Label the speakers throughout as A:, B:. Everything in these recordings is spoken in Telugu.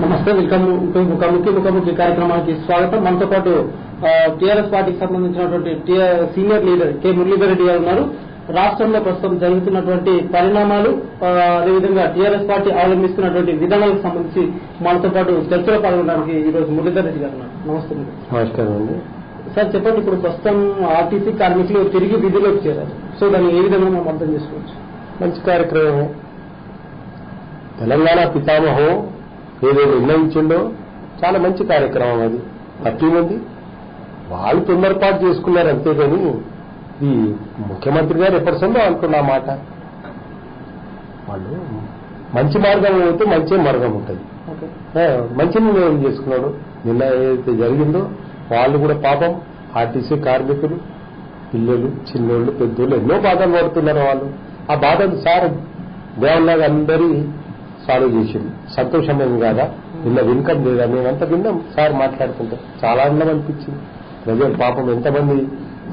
A: నమస్తే, వెల్కమ్ ముఖాముఖి కార్యక్రమానికి స్వాగతం. మనతో పాటు టీఆర్ఎస్ పార్టీకి సంబంధించినటువంటి senior leader K Muralidhar Reddy గారు ఉన్నారు. రాష్ట్రంలో ప్రస్తుతం జరుగుతున్నటువంటి పరిణామాలు, అదేవిధంగా టీఆర్ఎస్ పార్టీ అవలంబిస్తున్నటువంటి విధానాలకు సంబంధించి మనతో పాటు చర్చలో పాల్గొనడానికి ఈ రోజు మురళీధర్ రెడ్డి గారు ఉన్నారు. నమస్తే.
B: నమస్కారం అండి.
A: సార్ చెప్పండి, ఇప్పుడు ప్రస్తుతం ఆర్టీసీ కార్మికులు తిరిగి విధుల్లోకి చేరారు. సో దాన్ని ఏ విధంగా మనం అర్థం చేసుకోవచ్చు?
B: మంచి కార్యక్రమమే. తెలంగాణ పితామహం ఏదో నిర్ణయించిందో చాలా మంచి కార్యక్రమం. అది తప్పేముంది, వాళ్ళు తొందరపాటు చేసుకున్నారు అంతేగాని ఈ ముఖ్యమంత్రి గారు ఎప్పటిసందో అనుకున్న మాట. వాళ్ళు మంచి మార్గం అయితే మంచి మార్గం ఉంటుంది. మంచి నిర్ణయం చేసుకున్నాడు. నిన్న ఏదైతే జరిగిందో వాళ్ళు కూడా పాపం ఆర్టీసీ కార్మికులు, పిల్లలు, చిన్నోళ్ళు, పెద్దోళ్ళు ఎన్నో బాధలు పడుతున్నారు. వాళ్ళు ఆ బాధలు సార్ దేవుళ్ళగా అందరి సాల్వ్ చేసింది. సంతోషమైంది కాదా? నిన్న వినకం లేదా? మేమంతా విన్నాం సార్ మాట్లాడుతుంటే. చాలా ఆనందం అనిపించింది. ప్రజలు పాపం ఎంతమంది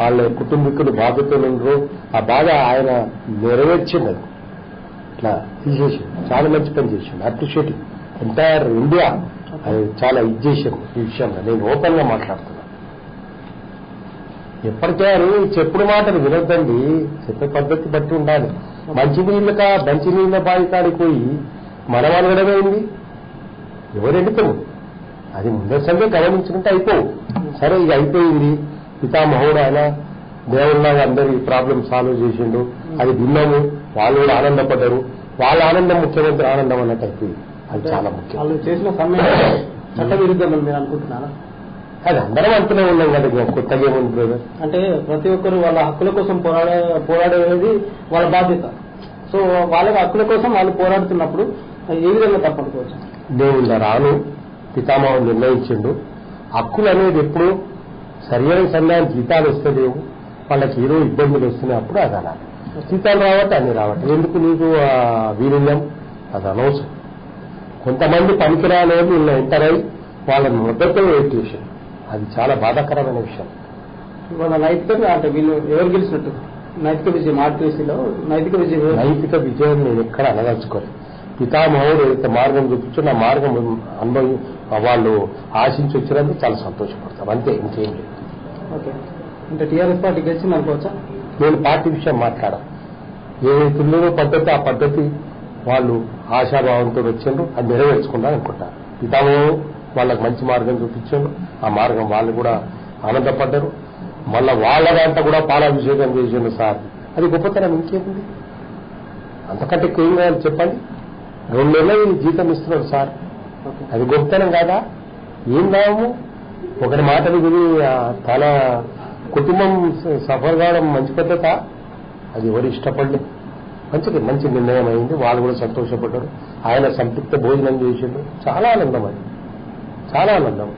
B: వాళ్ళ కుటుంబీకులు బాధ్యతలు ఉండరు, ఆ బాధ ఆయన నెరవేర్చింది. అది ఇట్లా తీసేసింది. చాలా మంచి పని చేసింది. అప్రిషియేటింగ్ ఎంటైర్ ఇండియా అది చాలా ఇది చేసింది. ఈ విషయంలో నేను ఓపెన్ గా మాట్లాడుతున్నా. ఎప్పటికారు చెప్పుడు మాటలు వినొద్దండి, చెప్పే పద్ధతి బట్టి ఉండాలి. మంచినీళ్ళ బావి కాడికి పోయి మనం అనగడమైంది ఎవరు ఎండుతాము? అది ముందసంగా గమనించుకుంటే అయిపోవు. సరే, ఇది అయిపోయింది. పితామహుడు ఆయన దేవుళ్ళగా అందరి ప్రాబ్లం సాల్వ్ చేసిండు, అది విన్నాము. వాళ్ళు కూడా ఆనందపడ్డారు. వాళ్ళ ఆనందం ముఖ్యమంత్రి ఆనందం అన్నట్టు అయిపోయింది. అది చాలా ముఖ్యం.
A: వాళ్ళు చేసిన సమయం చట్ట విరుద్ధం మీరు అనుకుంటున్నారా?
B: అది అందరం అంటూనే ఉన్నాం కదా, కొత్తగా ఏముంది బ్రదర్.
A: అంటే ప్రతి ఒక్కరు వాళ్ళ హక్కుల కోసం పోరాడేది వాళ్ళ బాధ్యత. సో వాళ్ళ హక్కుల కోసం వాళ్ళు పోరాడుతున్నప్పుడు ఏ విధంగా తప్పనుకోవచ్చు?
B: నేను రాను, పితామహుడు నిర్ణయించిండు. హక్కులు అనేది ఎప్పుడు సరైన సమయానికి జీతాలు వస్తలేవు, వాళ్ళకి ఏదో ఇబ్బందులు వస్తున్నాయి. అప్పుడు అది అనాలి. జీతాలు రావట్టే అన్ని రావట్లేదు. ఎందుకు నీకు వీరుల్యం? అది అనవసరం. కొంతమంది పనికిరాలేదు వీళ్ళ ఎంటర్ అయి వాళ్ళని మొదట్లో వెయిట్ చేశారు. అది చాలా బాధాకరమైన విషయం.
A: వాళ్ళ నైతికంగా అంటే వీళ్ళు ఎవరు గెలిచినట్టు నైతిక విజయం ఆర్టీసీలో నైతిక
B: విజయం నేను ఎక్కడ అనదలుచుకోలేదు. పితామహుడు ఏదైతే మార్గం చూపించో ఆ మార్గం అనుభవం వాళ్ళు ఆశించి వచ్చినందుకు చాలా సంతోషపడతాం. అంతే, ఇంకేం లేదు.
A: ఓకే, అంటే టీఆర్ఎస్ పార్టీ గెలిచింది అనుకోవచ్చా?
B: నేను పార్టీ విషయం మాట్లాడా. ఏదైతే ఉందో పద్ధతి, ఆ పద్ధతి వాళ్ళు ఆశాభావంతో వచ్చిండ్రు, అది నెరవేర్చుకున్నారు అనుకుంటారు. పితామహుడు వాళ్ళకి మంచి మార్గం చూపించాడు. ఆ మార్గం వాళ్ళు కూడా ఆనందపడ్డారు. మళ్ళా వాళ్ళ దాంట్లో కూడా పాలాభిషేకం చేసిండు సార్. అది గొప్పతనం ఇంకేముంది? అంతకంటే ఏం కావాలి చెప్పండి? 2 నెలలు జీతం ఇస్తున్నాడు సార్. అది గొప్పతనం కాదా? ఏం లాభము? ఒకటి మాటలు విని తన కుటుంబం సఫర్ కావడం మంచి పద్ధత? అది ఎవరు ఇష్టపడలేదు. మంచి నిర్ణయం అయింది. వాళ్ళు కూడా సంతోషపడ్డారు. ఆయన సంతృప్త భోజనం చేసిండు. చాలా ఆనందం. అది చాలా ఆనందం.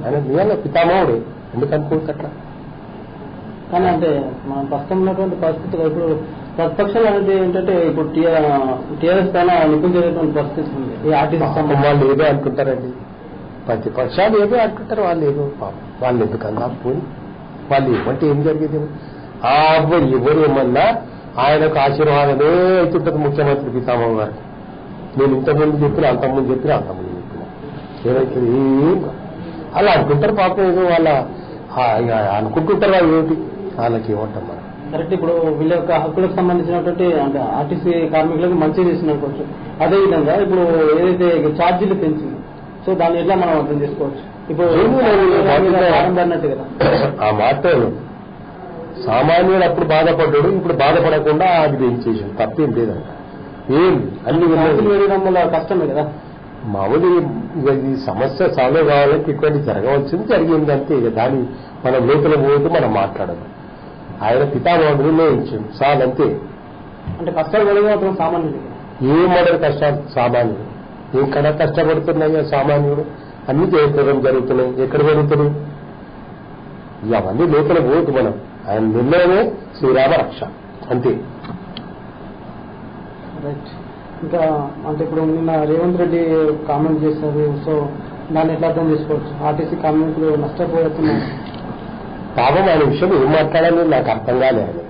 B: ఆయన నిజంగా పితామహుడే. ఎందుకు అనుకోవచ్చు అట్లా?
A: కానీ అంటే మనం ప్రస్తుతం ఉన్నటువంటి పరిస్థితులు ఇప్పుడు ప్రతిపక్షాలు అనేది ఏంటంటే ఇప్పుడు టీఆర్ఎస్ పైన నిపుణులైనటువంటి పరిస్థితి ఉంది. ఈ ఆర్టీసీ
B: వాళ్ళు ఏదో అనుకుంటారండి. ప్రతిపక్షాలు ఏదో అనుకుంటారు. వాళ్ళు ఏదో వాళ్ళు ఎందుకన్నా పోయి వాళ్ళు ఏమంటే ఏం జరిగేది? ఎవరు ఏమన్నా ఆయనకు ఆశీర్వాదమే అవుతుంటది ముఖ్యమంత్రి పితామహ గారు. నేను ఇంతకుముందు చెప్పిన అంతకుముందు చెప్పిన ఏమైతే ఏం అలా అనుకుంటారు. పాపం ఏదో వాళ్ళ అనుకుంటుంటారు. వాళ్ళు ఏమిటి వాళ్ళకి ఏమంటాం మనం?
A: కరెక్ట్. ఇప్పుడు వీళ్ళ యొక్క హక్కులకు సంబంధించినటువంటి అంటే ఆర్టీసీ కార్మికులకు మంచి చేసిన అనుకోవచ్చు. అదేవిధంగా ఇప్పుడు ఏదైతే ఛార్జీలు పెంచింది, సో దాన్ని ఎట్లా మనం అర్థం చేసుకోవచ్చు? ఇప్పుడు అన్నట్టు కదా
B: ఆ మాట. సామాన్యుడు అప్పుడు బాధపడ్డాడు, ఇప్పుడు బాధపడకుండా అది పెంచేసాడు. తప్పేం లేదంట. ఏం అన్ని
A: వేయడం వల్ల కష్టమే కదా.
B: మామూలు ఈ సమస్య సాల్వ్ కావాలంటే ఇటువంటి జరగవలసింది జరిగింది అంతే. దాన్ని మనం లోపల పోతే మనం మాట్లాడదు. ఆయన పితామహుడు నిర్ణయించాడు సార్, అంతే.
A: అంటే కష్టాలు కలిగి మాత్రం సామాన్యుడు
B: ఏం మోడల్ కష్టాలు సామాన్యుడు ఏం కన్నా కష్టపడుతున్నాయో సామాన్యుడు. అన్ని చేయడం జరుగుతున్నాయి. ఎక్కడ జరుగుతున్నాయి? అవన్నీ లోపల పోతు మనం. ఆయన నిర్ణయమే శ్రీరామ రక్ష, అంతే.
A: రైట్. ఇంకా అంటే ఇప్పుడు నిన్న రేవంత్ రెడ్డి కామెంట్ చేశారు. సో దాన్ని ఎట్లా అర్థం చేసుకోవచ్చు? ఆర్టీసీ కార్మికులు నష్టపోతున్నారు.
B: పాపం ఆయన విషయం ఏం మాట్లాడాలని నాకు అర్థం కాలేదు.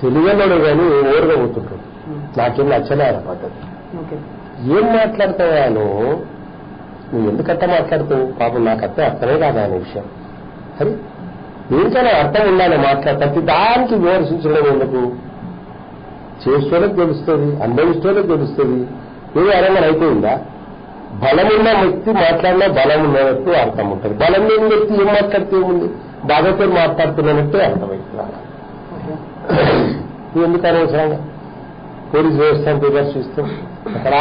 B: తెలుగులోనే కానీ ఓరుగా పోతుంటాడు. నాకేం నచ్చలే ఆయన పద్ధతి. ఏం మాట్లాడతావు? నువ్వు ఎందుకంటే మాట్లాడుతావు పాపం నాకు అర్థమే కాదు అనే విషయం. అది దేనికైనా అర్థం ఉండాలి ప్రతి దానికి విమర్శించడం ఎందుకు? చేసేటోళ్ళకి తెలుస్తుంది, అనుభవిస్తోళ్ళకి తెలుస్తుంది. ఏదో అరంగా అయిపోయిందా? బలమున్న వ్యక్తి మాట్లాడినా బలం ఉన్నట్టు అర్థం ఉంటుంది. బలం లేని వ్యక్తి ఏం మాట్లాడితే ఏముంది? బాధతో మాట్లాడుతున్నట్టే అర్థమవుతుంది. ఎందుకు అనవసరంగా పోలీసు వ్యవస్థను విమర్శిస్తూ అక్కడ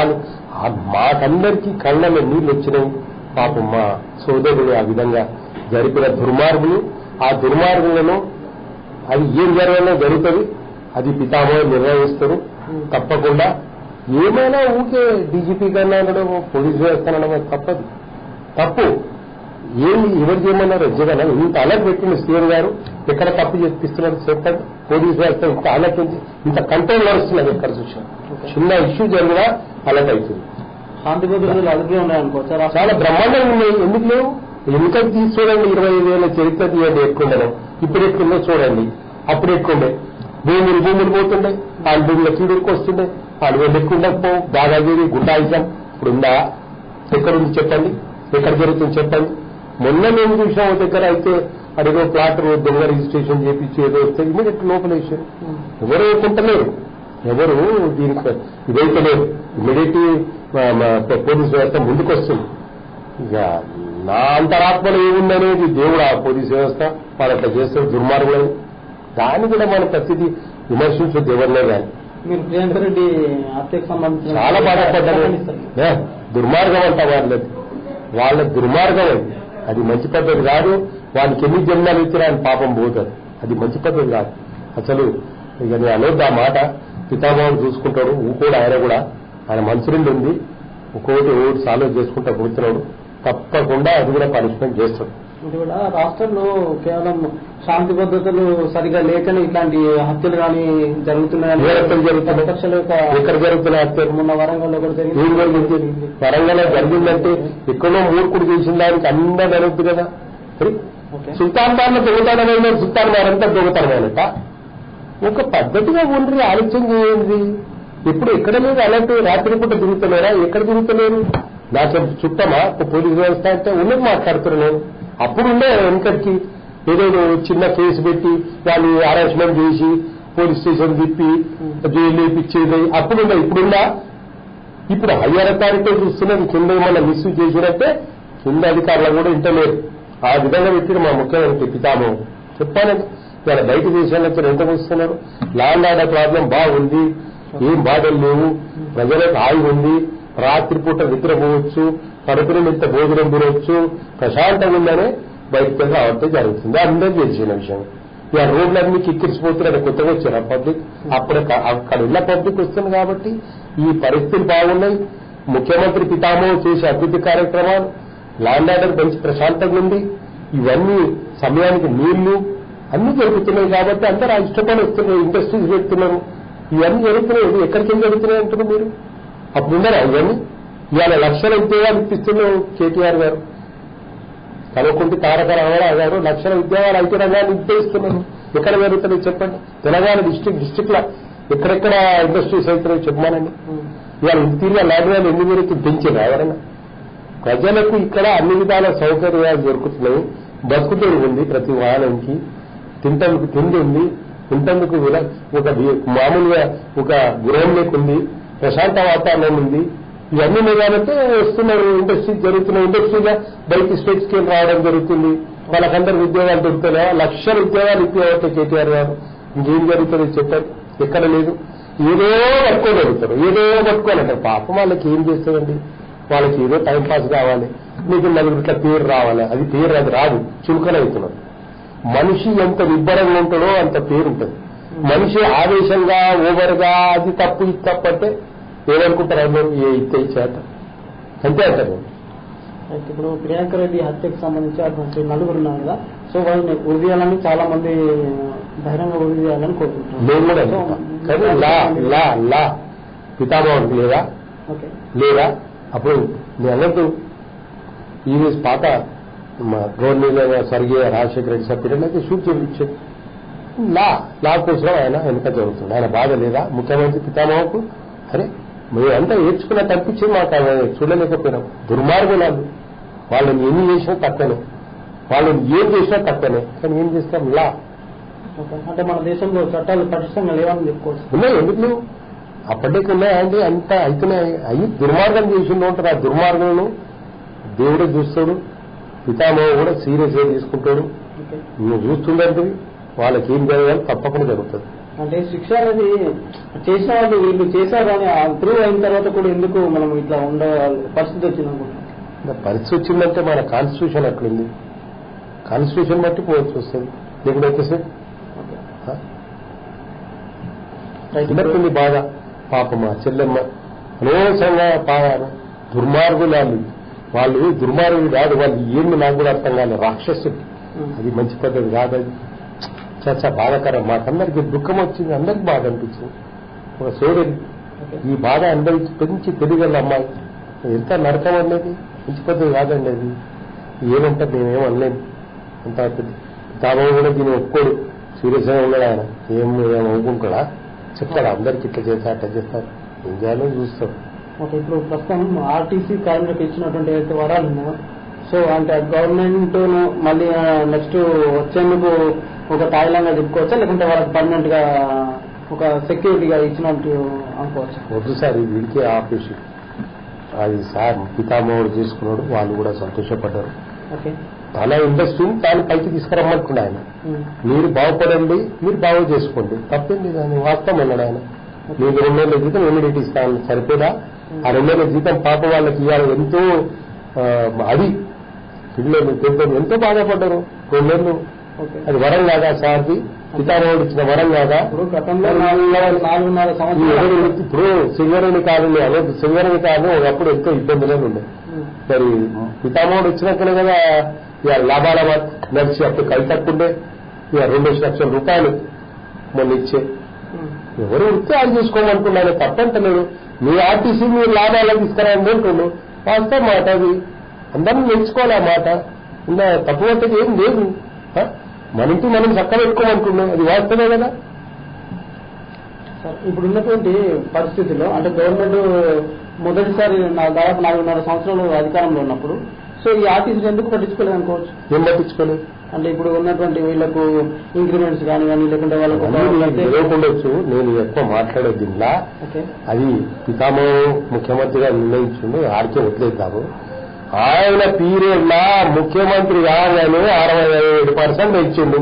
B: మాకందరికీ కళ్ళలో నీళ్ళు వచ్చినాయి. పాపం మా సోదరుడు ఆ విధంగా జరిపిన దుర్మార్గులు, ఆ దుర్మార్గులను అది ఏం జరగాలో జరుగుతుంది, అది పితామహులు నిర్ణయిస్తారు. తప్పకుండా ఏమైనా ఊకే డీజీపీ కన్నా అనడం, పోలీసు వ్యవస్థ అనడం తప్పదు, తప్పు. ఏమి ఎవరు చేయమన్నారు? జగన్ ఇంత అలర్ట్ పెట్టింది సీఎం గారు. ఎక్కడ తప్పు చెప్పిస్తున్నారు చెప్పండి. పోలీసు వ్యవస్థ ఇంత అలర్ట్ ఉంది, ఇంత కంట్రోల్ నడుస్తున్నది. ఎక్కడ చూసినా చిన్న ఇష్యూ జరిగినా అలర్ట్ అవుతుంది.
A: శాంతి భద్రతలు అదుపులో ఉన్నాయనుకోవచ్చు.
B: చాలా బ్రహ్మాండంగా ఉన్నాయి. ఎందుకు లేవు? ఎన్నికలు తీసి చూడండి. 25,000 చరిత్ర తీయండి. ఎక్కుండను ఇప్పుడు ఎక్కుందో చూడండి. అప్పుడు ఎక్కుండే భూములు పోతుండే, వాళ్ళ భూముల కీడుకు వస్తుండే, వాళ్ళు వెళ్ళి ఎక్కుండకపో దాదాగిరి గుండాయిజం ఇప్పుడు ఉందా? ఎక్కడుంది చెప్పండి? ఎక్కడ జరుగుతుంది చెప్పండి? మొన్న మేము చూసాం ఒక దగ్గర అయితే అడిగో ప్లాట్ దొంగ రిజిస్ట్రేషన్ చేపించి ఏదో వస్తే ఇమీడియట్ లోపలేసారు. ఎవరు ఒప్పుకుంటలేరు, ఎవరు దీనికి ఇదైతే లేదు. ఇమీడియట్ పోలీసు వ్యవస్థ ముందుకు వస్తుంది. ఇక నా అంతరాత్మలో ఏముందనేది దేవుడు ఆ పోలీసు వ్యవస్థ వాళ్ళు అట్లా చేస్తారు దుర్మార్గులని. దాన్ని కూడా మనం ప్రతిదీ విమర్శించొద్దు ఎవరినే కానీ.
A: మీరు ప్రియాంక రెడ్డి హత్యకు సంబంధించి
B: చాలా బాధపడ్డారు. దుర్మార్గం అంట వాళ్ళ దుర్మార్గం. అది మంచి పద్ధతి కాదు. వాళ్ళకి ఎన్ని జన్మలు ఇచ్చినా ఆయన పాపం పోతారు. అది మంచి పద్ధతి కాదు అసలు. ఇక నేను అనొద్దు ఆ మాట. పితామహుడు చూసుకుంటాడు, ఊకోడు. ఆయన కూడా ఆయన మనసునిండి ఉంది. ఒకటి సాల్వ్ చేసుకుంటా కూర్చున్నాడు. తప్పకుండా అది కూడా పనిష్మెంట్ చేస్తాడు.
A: ఇది కూడా రాష్ట్రంలో కేవలం శాంతి భద్రతలు సరిగా లేకనే ఇట్లాంటి హత్యలు కానీ జరుగుతున్నాయని.
B: ఎక్కడ జరుగుతున్నాయి హత్యలు?
A: మొన్న వరంగల్లో కూడా జరిగింది.
B: వరంగల్లో జరిగిందంటే ఎక్కడో మూర్ఖుడు చేసిన దానికి అందరూ జరుగుతుంది కదా. సుల్తాన్ బార్లో దొంగతనమైన సుల్తాన్ బారంతా దొంగతనమైనట. ఒక పద్ధతిగా ఉండి ఆలోచన చేయండి. ఇప్పుడు ఎక్కడ లేదు అలాంటి రాత్రి పూట తిరుగుతున్నారా? ఎక్కడ తిరుగుతలేరు? నాకు చుట్టమా పోలీసు వ్యవస్థ అంటే ఉన్నది మాట్లాడుతున్నాను. అప్పుడు ఉండే వెనకటికి ఏదో చిన్న కేసు పెట్టి వాళ్ళు అరెస్ట్మెంట్ చేసి పోలీస్ స్టేషన్ తిప్పి జైలు వేయించేది అప్పుడుందా? ఇప్పుడుందా? ఇప్పుడు హయ్యర్ అథారిటీ చూస్తున్నది. కింద ఏమన్నా మిస్యూజ్ చేసినట్టే కింద అధికారులు కూడా ఇంటలేదు. ఆ విధంగా పెట్టిన మా ముఖ్యమంత్రి పితామహుడు చెప్పానండి. ఇలా బయట దేశాలకు ఎంత వస్తున్నారు. ల్యాండ్ ఆర్డర్ ప్రాబ్లం బాగుంది, ఏం బాధలు లేవు, ప్రజలకు హాయి ఉంది, రాత్రిపూట నిద్రపోవచ్చు, కడుపుని ఇంత భోజనం తినవచ్చు, ప్రశాంతంగా ఉందనే బయటకు వెళ్ళి రావడం జరుగుతుంది. అందరూ తెలిసిన విషయం. ఇక రోడ్లన్నీ కిక్కిరిసిపోతున్నారు. కొత్తగా వచ్చారు పబ్లిక్. అప్పుడు అక్కడ ఉన్న పబ్లిక్ వస్తుంది కాబట్టి ఈ పరిస్థితులు బాగున్నాయి. ముఖ్యమంత్రి పితామహుడు చేసే అభివృద్ధి కార్యక్రమాలు, ల్యాండ్ ఆర్డర్ మంచి ప్రశాంతంగా ఉంది. ఇవన్నీ సమయానికి నీళ్లు అన్ని జరుగుతున్నాయి కాబట్టి అందరూ ఇష్టపడి వస్తున్నారు. ఇండస్ట్రీస్ పెడుతున్నారు. ఇవన్నీ జరుగుతున్నాయి. ఎక్కడికి జరుగుతున్నాయి అంటున్నారు మీరు? అప్పుడు ఉన్నారా ఇవన్నీ? ఇవాళ లక్షల ఉద్యోగాలు ఇప్పిస్తున్నారు కేటీఆర్ గారు. కలవకుంటి తారక రామారావు గారు లక్షల ఉద్యోగాలు ఐటీ రంగాన్ని ఇప్పిస్తున్నారు. ఎక్కడ జరుగుతున్నాయి చెప్పండి? తెలంగాణ డిస్టిక్ లో ఎక్కడెక్కడ ఇండస్ట్రీస్ అవుతున్నాయి చెప్పమానండి. ఇవాళ ఇంటీరియర్ ల్యాండ్ ఎన్ని జరుగుతుంది పెంచారు ఎవరైనా? ప్రజలకు ఇక్కడ అన్ని విధాల సౌకర్యాలు దొరుకుతున్నాయి. బతుకుతూ ఉంది. ప్రతి వాహనానికి తింటందుకు తిండి ఉంది, తింటందుకు ఒక మామూలుగా ఒక గృహం లేకుంది, ప్రశాంత వాతావరణం ఉంది. ఇవన్నీ లేదంటే వస్తున్నారు. ఇండస్ట్రీ జరుగుతున్నాయి. ఇండస్ట్రీగా బయట స్టేట్స్కి రావడం జరుగుతుంది. వాళ్ళకందరికి ఉద్యోగాలు దొరుకుతున్నాయా? లక్షల ఉద్యోగాలు ఇప్పేవాటే కేటీఆర్ గారు. ఇంకేం జరుగుతుంది చెప్పండి? ఎక్కడ లేదు. ఏదో పట్టుకోగలుగుతారు, ఏదో పట్టుకోవాలంటారు. పాపం వాళ్ళకి ఏం చేస్తుందండి? వాళ్ళకి ఏదో టైంపాస్ కావాలి, మీకు నలుగురిట్లా పేరు రావాలి. అది పేరు అది రాదు, చురుకలు అవుతున్నారు. మనిషి ఎంత నిబ్బరంగా ఉంటాడో అంత పేరు ఉంటుంది. మనిషి ఆవేశంగా ఓవర్గా అది తప్పు ఇది తప్పు అంటే ఏమనుకుంటారు అందరూ? ఏ ఇస్తే చేత అంతే అంటారు.
A: ఇప్పుడు ప్రియాంక రెడ్డి హత్యకు సంబంధించి అటువంటి నలుగురు ఉన్నారు కదా, సో వాళ్ళని ఉరి తీయాలని చాలా మంది బహిరంగ ఉరి తీయాలని కోరుకుంటున్నారు.
B: మేము కూడా కానీ లా పితామహుడు లేదా లేదా అప్పుడు నేను అన్నట్టు ఈవీఎస్ పాత గవర్నర్ స్వర్గీయ రాజశేఖర రెడ్డి సార్ పీరియడ్ అయితే షూట్ చేయించారు. లా కోసం ఆయన వెనుక జరుగుతుంది. ఆయన బాధ లేదా ముఖ్యమంత్రి పితామహకు? అరే మేమంతా ఏడ్చుకున్నట్టు అనిపించింది. మాకు చూడలేకపోయినాం. దుర్మార్గులు వాళ్ళని ఎన్ని చేసినా తక్కువనే, వాళ్ళని ఏం చేసినా తక్కువనే. కానీ ఏం చేస్తాం లా
A: అంటే మన దేశంలో చట్టాలు పటిష్టంగా లేవని చెప్పుకోవచ్చు.
B: ఉన్నాయి, ఎందుకు లేవు? అప్పటికి ఉన్నాయండి, అంత అయితేనే అయ్యి దుర్మార్గం చేసిండు ఉంటారు. ఆ దుర్మార్గంను దేవుడే చూస్తాడు, పితామహ కూడా సీరియస్ గా తీసుకుంటాడు. నువ్వు చూస్తుందంటే వాళ్ళకి ఏం జరగాలి తప్పకుండా జరుగుతుంది.
A: అంటే శిక్ష అనేది చేసిన వాళ్ళు వీళ్ళు చేశారు అని ప్రూవ్ అయిన తర్వాత కూడా ఎందుకు మనం ఇట్లా ఉండే పరిస్థితి వచ్చింది అనుకుంటున్నాం?
B: పరిస్థితి వచ్చిందంటే మన కాన్స్టిట్యూషన్ అట్లుంది, కాన్స్టిట్యూషన్ బట్టి పోవచ్చు వస్తుంది. లేకపోతే సార్ అందరికీ బాగా పాపమ్మ చెల్లెమ్మ అనవసరంగా దుర్మార్గులు వాళ్ళు దుర్మార్గులు కాదు, వాళ్ళు ఏమి నాకు కూడా అర్థం కాదు, రాక్షసులు. అది మంచి పద్ధతి కాదు, అది చాలా బాధాకరం. మాకందరికి దుఃఖం వచ్చింది, అందరికి బాధ అనిపించింది. ఒక సోదరి ఈ బాధ అందరికి పెంచి తెలియగల అమ్మాయి ఎంత నరకం అనేది మంచి పద్ధతి కాదండి. అది ఏమంటే మేమేం అనలేము. అంత తాను కూడా దీన్ని ఒప్పుకోడు, సీరియస్ గా ఉన్నాడు ఆయన. ఏమనుకుంటాడా చెప్తాడు, అందరికి ఇట్లా చేస్తారు అట్లా చేస్తారు, ఏం చేయాలో చూస్తాడు.
A: ఓకే, ఇప్పుడు ప్రస్తుతం ఆర్టీసీ కార్మికులకు ఇచ్చినటువంటి ఏదైతే వరాలు ఉన్నాయో, సో అంటే గవర్నమెంట్ మళ్ళీ నెక్స్ట్ వచ్చేందుకు ఒక తాయిలంగా చెప్పుకోవచ్చా, లేకుంటే వాళ్ళకి పర్మనెంట్ గా ఒక సెక్యూరిటీగా ఇచ్చినట్టు అనుకోవచ్చు?
B: వద్దు సార్, ఈ వీడికి ఆపేసి అది సార్ పితామహుడు చేసుకున్నాడు, వాళ్ళు కూడా సంతోషపడ్డారు.
A: ఓకే,
B: తన ఇండస్ట్రీని తాను పైకి తీసుకురమ్మనుకున్నా ఆయన. మీరు బాగుపడండి, మీరు బాగు చేసుకోండి, తప్పేంది దాన్ని వాస్తవం అన్నాడు ఆయన. మీకు 2 నెలల జీతం ఇమీడియట్ ఇస్తాను, సరిపోదా? ఆ 2 నెలల జీతం పాప వాళ్ళకి ఇవ్వాలి. ఎంతో అది పిల్లలు పెద్దలు ఎంతో బాధపడ్డారు 2 నెలలు. అది వరం కాదా సార్ది? పితామహుడు ఇచ్చిన వరం కాదా?
A: ఇప్పుడు గతంలో 4.5 సంవత్సరాలు
B: ఇప్పుడు సింగరేణి కాదు అనొద్దు, సింగరేణి కాదు ఒకప్పుడు ఎంతో ఇబ్బందులే ఉండే. మరి పితామహుడు ఇచ్చినక్కడే కదా ఇక లాభాల నడిచి అప్పుడు కలితక్కుండే ఇక 2 లక్షల రూపాయలు మొన్న ఇచ్చే. ఎవరు వృత్తి అది చూసుకోమనుకున్నాను, తప్పంటలేడు. మీ ఆర్టీసీ మీరు లాభాలు తీసుకురాండి అంటుండు, వాస్తవం మాట. అది అందరినీ నేర్చుకోవాలి ఆ మాట. ఇంకా తప్పు అంటే ఏం లేదు, మన ఇంటి మనం చక్క పెట్టుకోమనుకున్నాం, అది వాస్తవమే కదా.
A: ఇప్పుడు ఉన్నటువంటి పరిస్థితుల్లో అంటే గవర్నమెంట్ మొదటిసారి దాదాపు 4.5 సంవత్సరాలు అధికారంలో ఉన్నప్పుడు సో ఈ ఆర్టీసీ ఎందుకు పట్టించుకోలేదు అనుకోవచ్చు?
B: ఏం పట్టించుకోలేదు
A: అంటే ఇప్పుడు ఉన్నటువంటి వీళ్లకు ఇంక్రిమెంట్స్ కానీ లేకుంటే వాళ్ళకు
B: ఉండొచ్చు. నేను ఎక్కువ మాట్లాడే దీనిలా అది పితామహ ముఖ్యమంత్రిగా నిర్ణయించిండు, ఆడికే వదిలేద్దాము. ఆయన పీరియడ్ లా ముఖ్యమంత్రి కాగానే 67% పెంచిండు.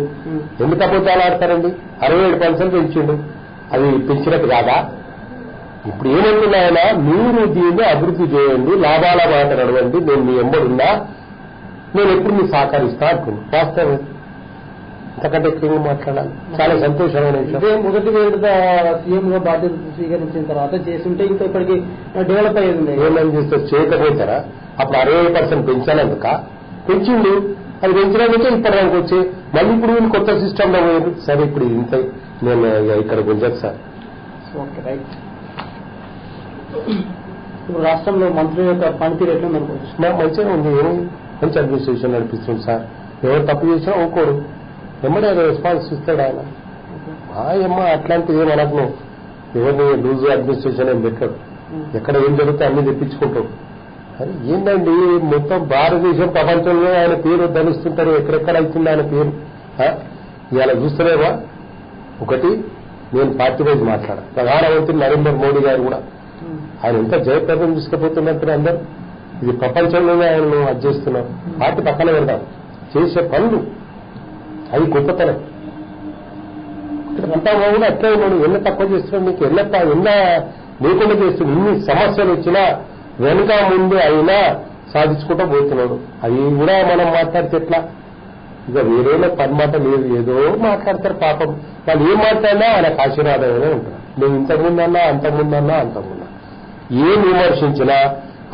B: ఎందుకు అబద్ధాలు ఆడతారండి? 67% పెంచిండు, అది పెంచినట్టు కాదా? ఇప్పుడు ఏమంటున్నాయన, మీరు దీన్ని అభివృద్ధి చేయండి, లాభాల మాట నడవండి, నేను మీ ఎంబడున్నా, నేను ఎప్పుడు మీకు సహకరిస్తా అంటున్నాను. వాస్తవం అంతకంటే ఎక్కువ మాట్లాడాలి. చాలా సంతోషమైన విషయం.
A: మొదటి విడత సీఎం గా బాధ్యత స్వీకరించిన తర్వాత చేస్తుంటే ఇంకా ఇప్పటికి డెవలప్ అయ్యింది.
B: ఏమని చేస్తే చేయకపోతారా? అప్పుడు 60% పెంచాలందుక పెంచిండు, అది పెంచినందుకే ఇప్పటిదానికి వచ్చి మళ్ళీ ఇప్పుడు వీళ్ళు కొత్త సిస్టమ్ లో పోయారు. సరే ఇప్పుడు ఇంత నేను ఇక్కడ గుంజదు సార్.
A: Okay, right. ఇప్పుడు రాష్ట్రంలో మంత్రుల యొక్క పనితీరు ఎట్లా అనుకోవచ్చు?
B: మంచిగా ఉంది, మంచి అడ్మినిస్ట్రేషన్ నడిపిస్తుంది సార్. ఎవరు తప్పు చేసినా ఒక్కోడు ఎమ్మడే రెస్పాన్స్ ఇస్తాడు ఆయన. ఏమో అట్లాంటిది ఏమనకు, ఎవరిని లూజ్ అడ్మినిస్ట్రేషన్ ఏం పెట్టాడు, ఎక్కడ ఏం జరిగితే అన్ని తెప్పించుకుంటాడు. అది ఏంటండి, మొత్తం భారతదేశం ప్రపంచంలో ఆయన పేరు ధనిస్తుంటారు, ఎక్కడెక్కడ అవుతుంది ఆయన పేరు. ఇవాళ చూస్తలేవా? ఒకటి నేను పార్టీ వైజ్ మాట్లాడా, ప్రధానమంత్రి నరేంద్ర మోడీ గారు కూడా ఆయన ఎంత జయప్రదం తీసుకుపోతున్నట్టు అందరూ. ఇది ప్రపంచంలోనే ఆయనను అది చేస్తున్నారు. పార్టీ పక్కన పెడతాం, చేసే పనులు అది గొప్పతనం. అంతా కూడా అట్లే ఉన్నాడు, ఎన్న తక్కువ చేస్తున్నాడు, నీకు ఎన్న లేకుండా చేస్తున్నాడు. ఇన్ని సమస్యలు వచ్చినా వెనుక ముందు అయినా సాధించుకుంటూ పోతున్నాడు. అది కూడా మనం మాట్లాడితే ఎట్లా? ఇక వేరేలో పని మాట లేదు, ఏదో మాట్లాడతారు పాపం. వాళ్ళు ఏం మాట్లాడినా ఆయనకు ఆశీర్వాదమే ఉంటారు. నేను ఇంతకుముందన్నా అంతకుముందన్నా ఏం విమర్శించినా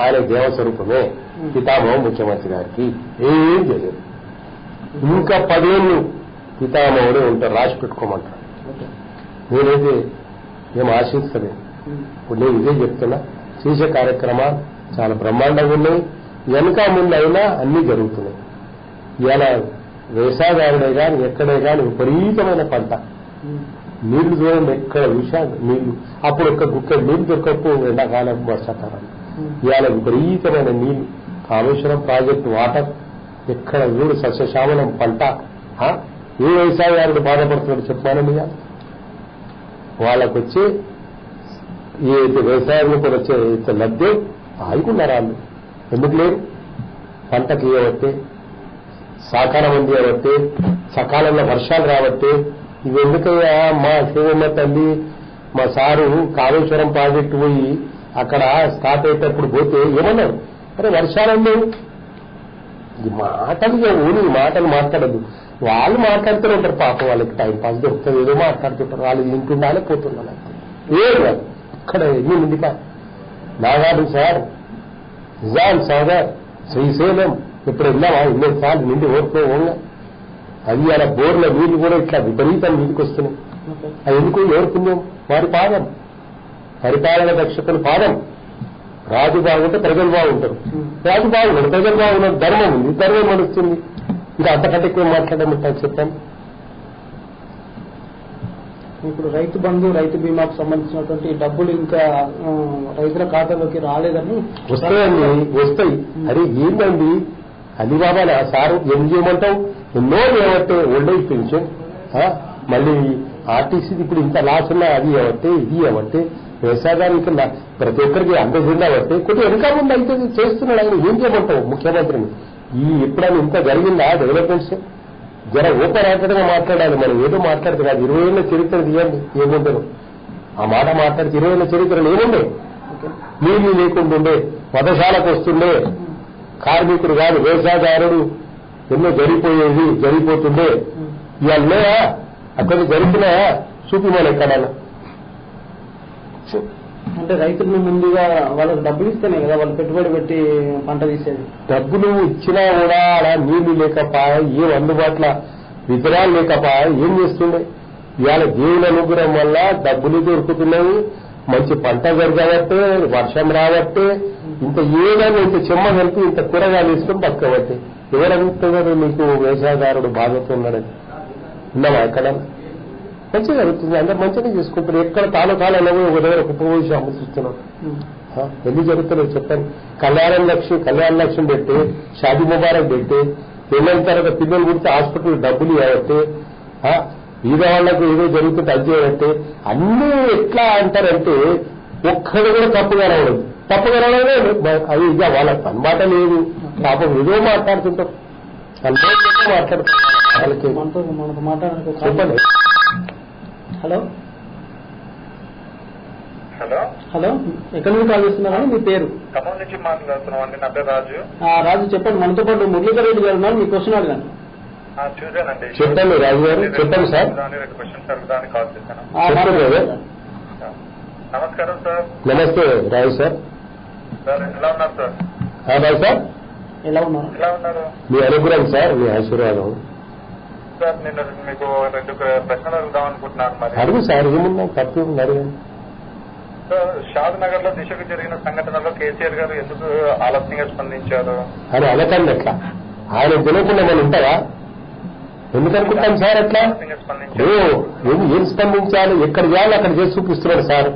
B: ఆయన దేవస్వరూపమే. పితామహ ముఖ్యమంత్రి గారికి ఏం చేయలేదు. ఇంకా 10 ఏళ్ళు పితామహుడే ఉంటారు, రాసి పెట్టుకోమంటారు. నేనైతే ఏం ఆశిస్తలేదు. ఇప్పుడు నేను ఇదే చెప్తున్నా, చేసే కార్యక్రమాలు చాలా బ్రహ్మాండంగా ఉన్నాయి. వెనుక ముందు అయినా అన్ని జరుగుతున్నాయి. ఇలా వ్యవసాయదారుడే కానీ ఎక్కడే కానీ విపరీతమైన పంట, నీళ్లు చూడండి ఎక్కడ విషయాలు నీళ్లు. అప్పుడు ఒక్క గుక్క నీళ్లు దొరకకపో ఎండాకాలం వర్షాకాలం. ఇవాళ విపరీతమైన నీళ్లు కాళేశ్వరం ప్రాజెక్టు వాటర్ ఎక్కడ చూడు సస్యశ్యామలం పంట. ఏ వ్యవసాయదారుడు బాధపడుతున్నాడు చెప్పానండి. వాళ్ళకు వచ్చే ఏదైతే వ్యవసాయంలో కూడా వచ్చే లబ్ధి ఆదుకున్నారు వాళ్ళు. ఎందుకు లేరు? పంటకి ఇవ్వబట్టే, సహకారం అందియబట్టే, సకాలంలో వర్షాలు రాబట్టే. ఇవి ఎందుకయ్యా మా శివమ్మ తల్లి మా సారు కాళేశ్వరం ప్రాజెక్టు పోయి అక్కడ స్టార్ట్ అయ్యేటప్పుడు పోతే ఏమన్నారు? అరే వర్షాలన్నీ ఈ మాటలు ఓని మాటలు మాట్లాడద్దు. వాళ్ళు మాట్లాడుతూనే ఉంటారు పాపం. వాళ్ళకి టైం పాస్ దొరుకుతుంది, ఏదో మాట్లాడుతుంటారు. వాళ్ళు వింటుండాలే పోతుండాలి. ఏదో ఇక్కడ ఎన్ని ఉంది నాగార్జున సార్, నిజాం సాగర్, శ్రీశైలం ఇప్పుడు వెళ్ళామా? 2 సార్లు నిండి ఓడిపోగా అది అలా బోర్ల నీళ్లు కూడా ఇట్లా విపరీతం నీటికి వస్తున్నాయి. అది ఎందుకు? ఎవరు పుణ్యం? వారి పాదం, పరిపాలన దక్షతల పాదం. రాజు బాగుంటే ప్రజలు బాగుంటారు, రాజు బాగున్నాడు, ప్రజలు బాగున్నారు. ధర్మం ఉంది, ధర్మం నడుస్తుంది. ఇంకా అంతకంటే ఎక్కువ మాట్లాడమంటారు చెప్పండి.
A: ఇప్పుడు రైతు బంధు, రైతు బీమాకు సంబంధించినటువంటి డబ్బులు ఇంకా రైతుల ఖాతాలోకి రాలేదని.
B: వస్తాయండి, వస్తాయి. అరే ఏంటండి అలీబాబా సారు ఏం చేయమంటావు? ఎన్నో ఏమంటే ఓల్డ్ ఏజ్ పెన్షన్, మళ్ళీ ఆర్టీసీది ఇప్పుడు ఇంత లాస్ ఉన్నా అది ఏమంటే ఇది ఏమంటే వ్యవసాయానికి ప్రతి ఒక్కరికి అందజేయండి అవట్టే కొద్దిగా వెనుక ముందు అయితే చేస్తున్నాడు. ఆయన ఏం చేయమంటావు ముఖ్యమంత్రిని? ఎప్పుడైనా ఇంత జరిగిందా డెవలప్మెంట్స్? జర ఓపెన్ హార్టెడ్గా మాట్లాడాలి. మనం ఏదో మాట్లాడితే కాదు. 20 ఏళ్ల చరిత్ర తీయండి ఏముండదు. ఆ మాట మాట్లాడితే 20 ఏళ్ల చరిత్రలు ఏముండే? నీళ్లు లేకుంటుండే, వధశాలకు వస్తుండే, కార్మికుడు కాదు వ్యవసాయదారుడు ఎన్నో జరిగిపోతుండే. ఇవన్నీ అక్కడ జరుగుతున్నాయా? చూపిమని ఎక్కడన్నా.
A: అంటే రైతులను ముందుగా వాళ్ళకి డబ్బులు ఇస్తేనే కదా వాళ్ళు పెట్టుబడి పెట్టి పంట తీసేది.
B: డబ్బులు ఇచ్చినా కూడా అలా నీళ్లు లేకపోయా, ఏం అందుబాటులో విత్తనాలు లేకపోయా ఏం చేస్తుండే? ఇవాళ దేవుని అనుగ్రహం వల్ల డబ్బులు దొరుకుతున్నాయి, మంచి పంట జరగబట్టే, వర్షం రాబట్టే, ఇంత ఏదైనా ఇంత చెమ్మ కలిపి ఇంత కూరగాయలు వేసుకుని బతకబట్టే. ఎవరు అడుగుతున్నారు మీకు వ్యవసాయదారుడు బాధతో ఉన్నాడని? ఉన్నామా ఎక్కడ? మంచిగా జరుగుతుంది, అందరు మంచిగా చేసుకుంటారు. ఎక్కడ తాలూకాలలో ఒక దగ్గర ఉపవేశం అమర్చిస్తున్నాం. ఎందుకు జరుగుతున్నాయి చెప్పండి? కళ్యాణ లక్ష్యం పెట్టి, షాదీ ముబారక్ పెట్టి, పెళ్ళైన తర్వాత పిల్లలు గురించి హాస్పిటల్ డబ్బులు ఇవ్వబట్టి, ఈద వాళ్లకు ఏదో జరుగుతుంటే అది చేయబట్టి అన్నీ ఎట్లా అంటారంటే ఒక్కడు కూడా తప్పుగా రావడం. తప్పుగా రావడమే అది ఇక వాళ్ళకి అనమాట లేదు. పాపం ఏదో మాట్లాడుతుంటాం, మాట్లాడుతాం. వాళ్ళకి చెప్పండి.
A: హలో హలో, ఎక్కడి నుంచి కాల్ చేస్తున్నారని? మీ పేరు?
C: ఖమ్మం నుంచి మాట్లాడుతున్నాం అండి. నా పేరు రాజు.
A: రాజు చెప్పండి. మనతో పాటు మురళీధర్ రెడ్డి గారు ఉన్నారు, మీ క్వశ్చన్ అడగండి.
C: చూసానండి.
B: చెప్పండి రాజు గారు, చెప్పండి సార్.
C: 2 క్వశ్చన్స్ అడగడానికి కాల్ చేశాను. నమస్కారం సార్.
B: నమస్తే రాజు సార్.
C: సార్ ఎలా ఉన్నారు సార్?
B: రాజు సార్
A: ఎలా ఉన్నారు?
B: మీ అనుగ్రహం సార్, మీ ఆశీర్వాదం
C: సార్. నేను మీకు 2 ప్రశ్నలు అడుగుదాం అనుకుంటున్నాను. మరి
B: అడుగు సార్, ఏమున్నా తప్పు ఏమున్నారు?
C: సార్, షాద్ నగర్ లో దిశకు జరిగిన సంఘటనలో కేసీఆర్ గారు ఎందుకు ఆలస్యంగా స్పందించారు
B: అని అనకండి. ఎట్లా ఆయన తెలియకుండా మనం ఉంటారా? ఎందుకు అనుకుంటాం సార్ అట్లా? ఏం స్పందించాలి? ఎక్కడ చేయాలి అక్కడ చేసి చూపిస్తున్నాడు సార్.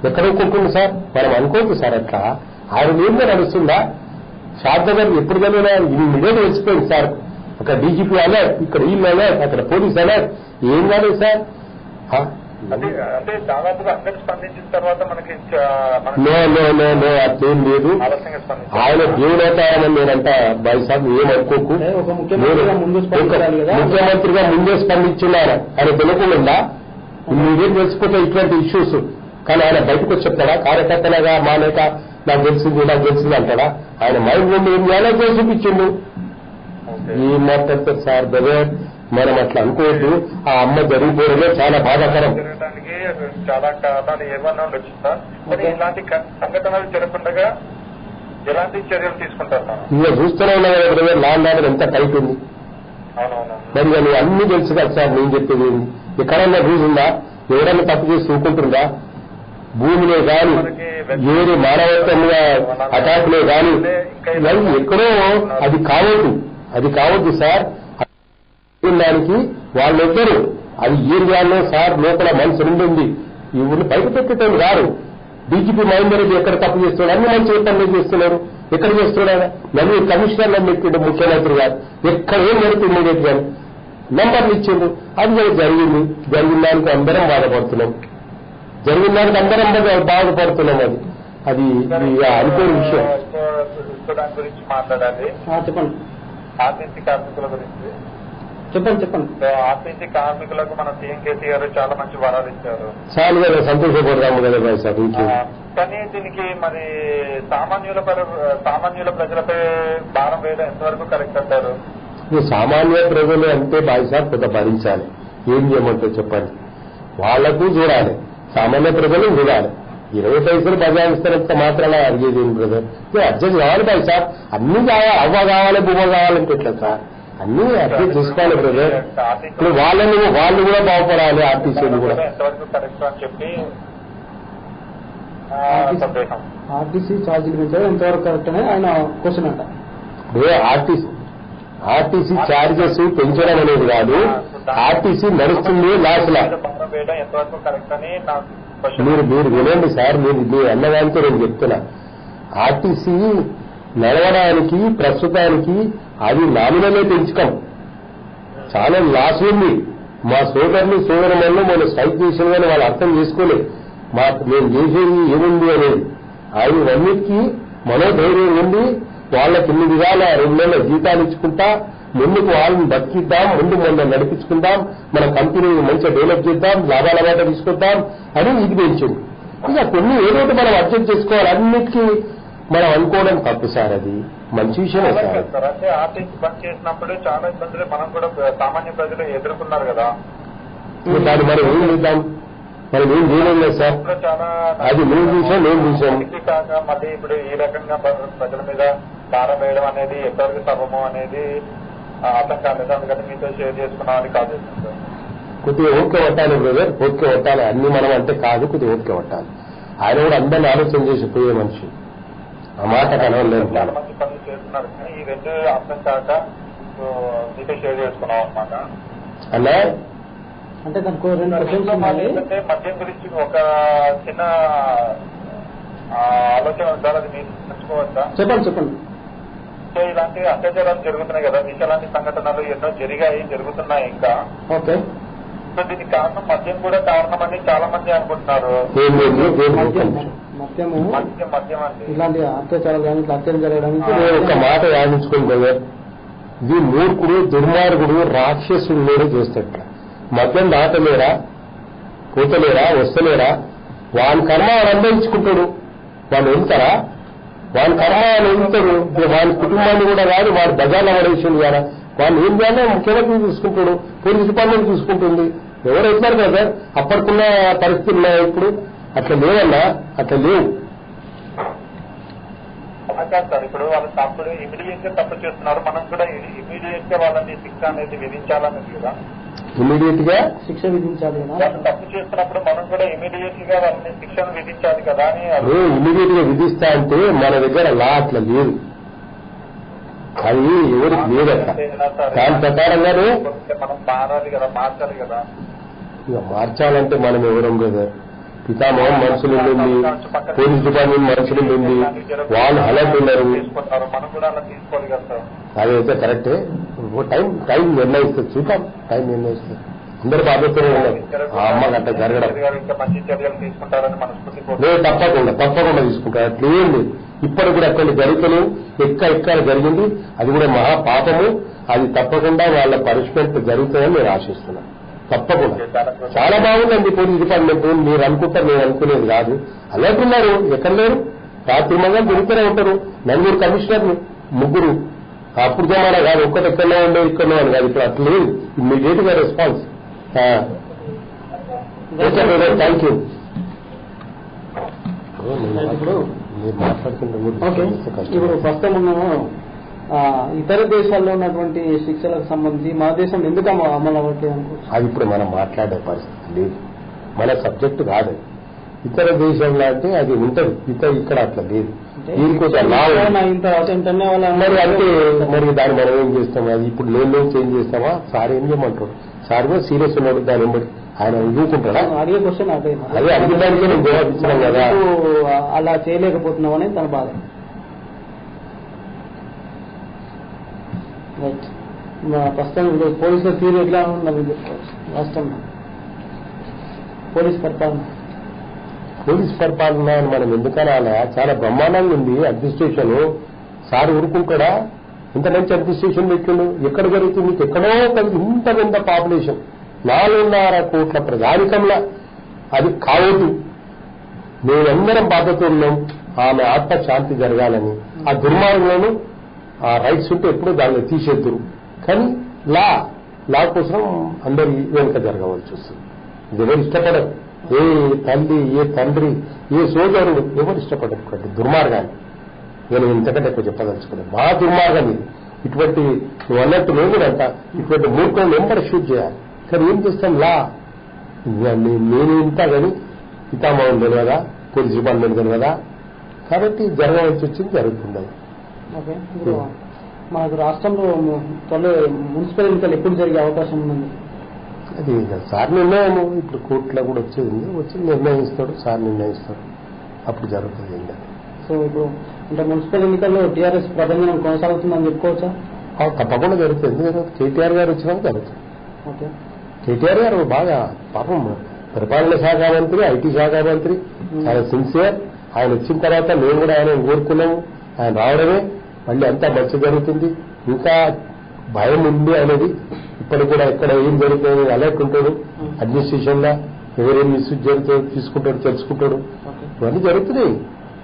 B: ఎక్కడ అనుకుంటుంది సార్? మనం అనుకోవద్దు సార్ అట్లా. ఆయన మీద నడుస్తుందా? షాద్ నగర్ ఎప్పుడు జరిగినా ఇది మీడియా తెలిసిపోయింది సార్. అక్కడ డీజీపీ అలర్ట్, ఇక్కడ వీళ్ళు అలర్ట్, అక్కడ పోలీస్ అలర్ట్. ఏం కాలేదు సార్.
C: అంటే దాదాపుగా అందరూ స్పందించిన తర్వాత మనకి
B: అట్లేం లేదు. ఆయన దేవుడవుతారని నేనంట బాయ్ సాబ్ ఏమనుకోకు. ముఖ్యమంత్రిగా ముందే స్పందించున్నారు. ఆయన తెలియకుండా మీరేం తెలిసిపోతే ఇటువంటి ఇష్యూస్. కానీ ఆయన బయటకు వచ్చి చెప్తాడా? కార్యకర్తలుగా మానేక నాకు తెలిసింది అంటాడా? ఆయన మైండ్ నుండి ఏం చేయాలో చేసి చూపించిండు. ఏం మాట్లాడతారు సార్ బ్రదర్? మనం అట్లా అనుకోవద్దు. ఆ అమ్మ జరిగిపోవడమే చాలా బాధాకరం.
C: చాలా కారణాలు ఏమన్నా ఉండొచ్చు సార్. కానీ ఇలాంటి సంఘటనలు జరగకుండా ఎలాంటి చర్యలు తీసుకుంటారు?
B: ఇక చూస్తూనే ఉన్నా కదా బ్రదర్, లాండ్ ఆర్డర్ ఎంత టైట్ ఉంది. మరి నువ్వు అన్ని తెలుసు కదా సార్. నేను చెప్పేది ఎక్కడన్నా చూసిందా? ఎవరన్నా తప్పు చేసి చూకుంటుందా? భూమిలో కానీ వేరే మానవత్వంగా అటాక్లో కానీ ఎక్కడో అది కావద్దు సార్. దానికి వాళ్ళిద్దరు అది ఏరియాలో సార్ లోపల మనసు ఉంటుంది. ఈ ఊరిని బయట పెట్టేటోళ్ళు గారు డీజీపీ మహేందర్ రెడ్డి ఎక్కడ తప్పు చేస్తున్నాడు, అన్ని మంచి పనులు చేస్తున్నారు. ఎక్కడ చేస్తున్నాడా? నలుగురు కమిషనర్లను పెట్టిండు ముఖ్యమంత్రి గారు. ఎక్కడ ఏం జరుగుతుంది ఇమీడియట్ గా నంబర్లు ఇచ్చిండు. అది కూడా జరిగింది. జరిగిన దానికి అందరం బాధపడుతున్నాం. జరిగిన దానికి అందరం బాధపడుతున్నాం. అది అనుకోని విషయం.
C: దాని గురించి మాట్లాడాలి.
A: చెప్పండి.
C: ఆర్టీసీ కార్మికుల గురించి
A: చెప్పండి.
C: ఆర్టీసీ కార్మికులకు మన సీఎం కేసీఆర్ చాలా మంచి వరాలు ఇచ్చారు.
B: చాలా కదా సంతోషపడతాము కదా బాయ్ సార్.
C: కానీ దీనికి మరి సామాన్యుల ప్రజలపై భారం వేయడం ఎంతవరకు కరెక్ట్ అంటారు?
B: సామాన్య ప్రజలు అంటే బాయ్ సార్ కొంత భరించాలి. ఏం చేయమంటే చెప్పండి. వాళ్లకు చూడాలి, సామాన్య ప్రజలు చూడాలి. 20 పైసలు బజాయిస్తారంత మాత్రాన అడిగేది ఏం బ్రదర్? అడ్జస్ట్ కావాలి బాయ్ సార్. అన్ని కావాలి, అవ్వ కావాలి, బువ్వ కావాలంటే ఎట్లా సార్? అన్ని అడ్జస్ట్ చేసుకోవాలి బ్రదర్. ఇప్పుడు వాళ్ళు కూడా బాగుపడాలి. ఆర్టీసీలు కూడా
C: ఎంతవరకు కరెక్ట్ అని చెప్పి
A: ఆర్టీసీ ఛార్జీలు పెంచారు ఎంతవరకు కరెక్ట్ అని ఆయన క్వశ్చన్ అంట.
B: ఆర్టీసీ ఛార్జెస్ పెంచడం అనేది కాదు, ఆర్టీసీ నడుస్తుంది లాస్లా.
C: ఎంతవరకు కరెక్ట్ అని
B: మీరు వినండి సార్. మీరు అన్నదానితో నేను చెప్తున్నా. ఆర్టీసీ నడవడానికి ప్రస్తుతానికి అది నామినలే పెంచుతాం. చాలా లాస్ ఉంది. మా సోదరులు మన స్ట్రైక్ చేసిన కానీ వాళ్ళు అర్థం చేసుకోలేదు. మేము చేసేది ఏముంది అనేది. ఆయనన్నిటికీ మనోధైర్యం ఉంది. వాళ్ళకి ఇన్ని విధాల 2 నెలల జీతాలు ఇచ్చుకుంటా ముందుకు వాళ్ళని బతికిద్దాం, ముందు మనం నడిపించుకుందాం, మన కంపెనీని మంచిగా డెవలప్ చేద్దాం, లాభాల మాట తీసుకొద్దాం అని ఇది పెంచింది. ఇక కొన్ని ఏదోటి మనం అడ్జస్ట్ చేసుకోవాలి. అన్నిటికీ మనం అనుకోవడం తప్పు సార్. అది మంచి విషయమే సార్.
C: అంటే ఆర్టీసీ బంద్ చేసినప్పుడు చాలా ఇబ్బందులు మనం కూడా సామాన్య ప్రజలు ఎదుర్కొన్నారు కదా.
B: దాన్ని మనం ఏం చేద్దాం? మనం ఏం చేయలేం కదా సార్. అది మేము చూసాం.
C: కాక మళ్ళీ ఇప్పుడు ఈ రకంగా ప్రజల మీద భారం వేయడం అనేది ఎంతవరకు సభము అనేది అర్థం కాలేదు. అందుకని మీతో షేర్ చేసుకున్నామని కాల్ చేస్తున్నాం.
B: కొద్దిగా ఓకే పట్టాలి బ్రదర్, ఓకే పట్టాలి. అన్ని మనం అంటే కాదు, కొద్దిగా ఓకే పట్టాలి. ఆయన కూడా అందరినీ ఆలోచన చేసి పోయే మనిషి. ఆ మాట కనవలేదు.
C: చాలా మంచి పనులు చేస్తున్నారు కానీ ఈ 2 అర్థం కాక మీతో షేర్ చేసుకున్నాం అన్నమాట.
A: అంటే దానికి 2
C: ఏంటంటే మద్యం గురించి ఒక చిన్న ఆలోచన ఉండాలి. అది మీరు తెలుసుకోవచ్చా?
A: చెప్పండి.
C: సో ఇలాంటి అత్యాచారాలు జరుగుతున్నాయి కదా, ఇలాంటి సంఘటనలు ఎన్నో జరుగుతున్నాయి ఇంకా.
A: ఓకే.
C: సో దీనికి కారణం మద్యం కూడా కారణమని చాలా మంది అనుకుంటున్నారు. మద్యం అండి
A: ఇలాంటి అత్యాచారాలు కానీ హత్యలు జరగడానికి
B: ఒక మాట యాదించుకోండి బ్రదర్. ఇది మూర్ఖుడు, దుర్మార్గుడు, రాక్షసుడు లేరు చేస్తాడు. మద్యం దాటలేరా, పోతలేరా, వస్తలేరా? వాని కర్మ వాడు అనుభవించుకుంటాడు. వాడు వెళ్తారా? వాని కర్మ వాడు వెళ్తాడు. వాని కుటుంబాన్ని కూడా కాదు, వాడు బజార్లో పడేసింది కదా. వాడిని ఏం చేయాలో ముఖ్యమంత్రి చూసుకుంటాడు, పోలీస్ డిపార్ట్మెంట్ చూసుకుంటుంది. ఎవరు వెళ్తారు కదా. అప్పటికున్న పరిస్థితులు ఉన్నాయి ఇప్పుడు. అట్లా లేవన్నా, అట్లా లేవు.
C: సార్ ఇప్పుడు వాళ్ళు తప్పుడు ఇమీడియట్ గా తప్పు చేస్తున్నారు. మనం కూడా ఇమీడియట్ గా వాళ్ళని శిక్ష అనేది విధించాలన్నది కదా.
B: ఇమీడియట్ గా
A: శిక్ష విధించాలి.
C: వాళ్ళు తప్పు చేస్తున్నప్పుడు మనం కూడా ఇమీడియట్ గా వాళ్ళని శిక్షను విధించాలి కదా అని.
B: ఇమీడియట్ గా విధిస్తా అంటే మన దగ్గర లా అట్లా లేదు. అది ఎవరికి లేదట. దాని ప్రకారంగానే
C: మనం మారాలి కదా, మార్చాలి కదా.
B: ఇక మార్చాలంటే మనం ఎవరం కదా. పితామహం మనుషులు ఉంది, పోలీస్ డిపార్ట్మెంట్ మనుషులు ఉంది, వాళ్ళు అలర్ట్ ఉన్నారు.
C: మనం కూడా అలా తీసుకోవాలి కదా.
B: అదైతే కరెక్టే. టైం నిర్ణయిస్తుంది. చూద్దాం, టైం నిర్ణయిస్తుంది. అందరూ బాధ్యతలు ఉన్నారు. ఆ అమ్మకి అట్లా జరగడం
C: మంచి చర్యలు తీసుకుంటారని మనస్ఫూర్తి
B: లేదు. తప్పకుండా తీసుకుంటారు. అట్లేం లేదు. ఇప్పటి కూడా అక్కడ జరుగుతలేవు. ఎక్కడ జరిగింది. అది కూడా మహాపాపము. అది తప్పకుండా వాళ్ళ పనిష్మెంట్ జరుగుతుందని నేను ఆశిస్తున్నాను. తప్పకుండా చాలా బాగుందండి పోలీస్ డిపార్ట్మెంట్. మీరు అనుకుంటారు, నేను అనుకునేది కాదు. అలర్ట్ ఉన్నారు. ఎక్కడ లేరు. రాత్రి మగం తిరుగుతూనే ఉంటారు. 4 కమిషనర్లు, 3 అప్పుడు జమానా కాదు. ఒక్కటి ఎక్కడో ఉండే ఇక్కడో అని కాదు. ఇప్పుడు అట్లా లేదు. ఇమ్మీడియట్ గా రెస్పాన్స్. Thank you. మీరు మాట్లాడుతుంటే
A: ఇప్పుడు ప్రస్తుతం ఇతర దేశాల్లో ఉన్నటువంటి శిక్షలకు సంబంధించి మన దేశం ఎందుకు అమలు అవ్వట్లేదు అనుకోవచ్చు.
B: అది ఇప్పుడు మనం మాట్లాడే పరిస్థితి లేదు. మన సబ్జెక్టు కాదు. ఇతర దేశంలో అంటే అది ఉంటుంది. ఇక్కడ అట్లా లేదు. మరి అంటే మరి దాన్ని మనం ఏం చేస్తాం? అది ఇప్పుడు నేను చేంజ్ చేస్తామా? సార్ ఏం చేయమంటాడు? సార్ కూడా సీరియస్ ఉన్నాడు. దాని ఆయన ఊరుకుంటాడా?
A: అడిగే క్వశ్చన్
B: అదే అడిగడానికి నేను జవాబు ఇచ్చినాం కదా.
A: అలా చేయలేకపోతున్నామని తన బాధ. రైట్. ప్రస్తుతం పోలీసుల తీరు ఎట్లా ఉందని చెప్పుకోవచ్చు రాష్ట్రంలో? పోలీస్
B: పరిపాలన మనం ఎందుకనాలా? చాలా బ్రహ్మాండంగా ఉంది అడ్మినిస్ట్రేషన్. సార్ ఊరుకుంటాడా? ఇంత మంచి అడ్మినిస్ట్రేషన్ పెట్టిండు. ఎక్కడ జరుగుతుంది? ఎక్కడో ఇంత పెద్ద పాపులేషన్ 4.5 కోట్ల ప్రజానికంలో అది కావద్దు. మేమందరం బాధ్యత ఉన్నాం ఆమె ఆత్మశాంతి జరగాలని. ఆ దుర్మార్గులను ఆ రైట్స్ ఉంటే ఎప్పుడూ దాన్ని తీసేద్దురు. కానీ లా కోసం అందరి వెనుక జరగవలసి వస్తుంది. ఇది ఎవరు ఇష్టపడరు. ఏ తల్లి, ఏ తండ్రి, ఏ సోదరుడు ఎవరు ఇష్టపడరు దుర్మార్గాన్ని. నేను ఇంతకంటే ఎక్కువ చెప్పదలుచుకున్నాను. మా దుర్మార్గం ఇది. ఇటువంటి నువ్వు అన్నట్టు నేను అంట ఇటువంటి మూర్ఖులను ఎంబడి షూట్ చేయాలి. కానీ ఏం చేస్తాం? నేను ఇంత కానీ పితామహం తెలియదా, పోలీస్ డిపార్ట్మెంట్ తెలియదా? కాబట్టి జరగవలసి వచ్చింది, జరుగుతుంది.
A: మనకు రాష్ట్రంలో మున్సిపల్ ఎన్నికలు ఎప్పుడు జరిగే అవకాశం ఉందండి?
B: అది సార్ నిర్ణయం. ఇప్పుడు కోర్టులో కూడా వచ్చి నిర్ణయిస్తాడు. సార్ నిర్ణయిస్తాడు, అప్పుడు జరుగుతుంది.
A: సో ఇప్పుడు అంటే మున్సిపల్ ఎన్నికల్లో టీఆర్ఎస్ ప్రభంజనం కొనసాగుతుందని చెప్పుకోవచ్చా?
B: తప్పకుండా జరుగుతుంది. కేటీఆర్ గారు వచ్చినాక జరుగుతుంది. కేటీఆర్ గారు బాగా పాపం పరిపాలన శాఖ మంత్రి, ఐటీ శాఖ మంత్రి, చాలా సిన్సియర్. ఆయన వచ్చిన తర్వాత మేము కూడా ఆయన కోరుకున్నాము. ఆయన రావడమే మళ్ళీ అంతా మంచి జరుగుతుంది. ఇంకా భయం ఉంది అనేది ఇప్పటికి కూడా ఎక్కడ ఏం జరుగుతుంది అలర్ట్ ఉంటాడు. అడ్మినిస్ట్రేషన్ లా ఎవరేం మిస్యూజ్ జరుగుతుందో తీసుకుంటాడు, తెలుసుకుంటాడు. ఇవన్నీ జరుగుతున్నాయి.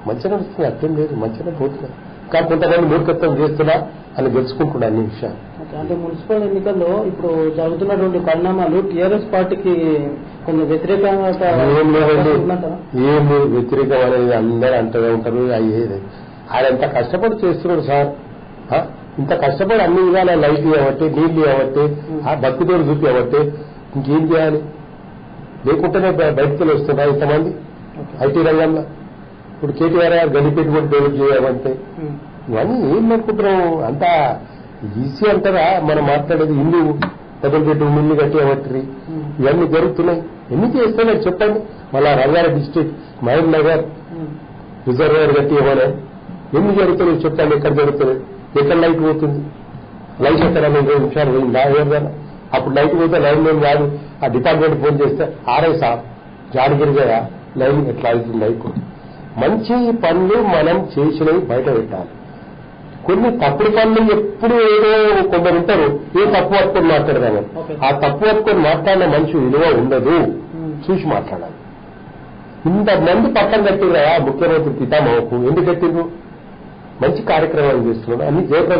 B: మంచిగా నడుస్తుంది, అర్థం లేదు, మంచిగా పోతున్నాయి. కానీ కొంతమంది మూర్ఖత్వం చేస్తున్నా అని తెలుసుకుంటున్నా అన్ని విషయాలు.
A: అంటే మున్సిపల్ ఎన్నికల్లో ఇప్పుడు జరుగుతున్నటువంటి పరిణామాలు టీఆర్ఎస్ పార్టీకి కొంచెం వ్యతిరేకంగా
B: ఏం లేదు. వ్యతిరేకం అనేది అందరూ అంటూ ఉంటారు. అయ్యేది ఆయన ఎంత కష్టపడి చేస్తున్నాడు సార్. ఇంత కష్టపడి అన్ని విధాలా లైట్ ఇవ్వబట్టే, నీళ్లు ఇవ్వబట్టే, ఆ బతుకుతోడు చూపి ఇవ్వబట్టే ఇంకేం చేయాలి? లేకుంటేనే బయటకు వస్తున్నారు ఇంతమంది ఐటీ రంగంలో. ఇప్పుడు కేటీఆర్ గారు గడిపెట్టి కూడా డెవలప్ చేయాలంటే ఇవన్నీ ఏం అనుకుంటున్నాం? అంతా ఈజీ అంటారా? మనం మాట్లాడేది ఇల్లు పెద్దపెట్టి ఇల్లు కట్టేవట్రి ఇవన్నీ జరుగుతున్నాయి. ఎన్ని చేస్తున్నారు చెప్పండి? మళ్ళా రంగారెడ్డి డిస్టిక్ మహబూబ్ నగర్ రిజర్వేర్ కట్టేవనే ఎన్ని జరుగుతున్నాయి చెప్పండి? ఎక్కడ జరుగుతున్నాయి? ఎక్కడ లైట్ పోతుంది? లైట్ ఎక్కడ 20 నిమిషాలు పోయిందా? ఎవరిదైనా అప్పుడు లైట్ పోతే లైన్ మేము కాదు. ఆ డిపార్ట్మెంట్ ఫోన్ చేస్తే ఆర్ఐ సార్ జాడిగిరి కదా లైన్ ఎట్లా అవుతుంది లైట్. మంచి పనులు మనం చేసినవి బయట పెట్టాలి. కొన్ని తప్పుడు పనులు ఎప్పుడు ఏదో కొందరు ఉంటారు, ఏ తప్పు పట్టుకొని మాట్లాడదామని. ఆ తప్పు పట్టుకొని మాట్లాడిన మనిషి విలువ ఉండదు. చూసి మాట్లాడాలి. ఇంతమంది పట్టం కట్టిరా ముఖ్యమంత్రి పితామహకు. ఎందుకు కట్టిండ్రు? మంచి కార్యక్రమాలు చేస్తున్నాడు. అన్ని జయప్రద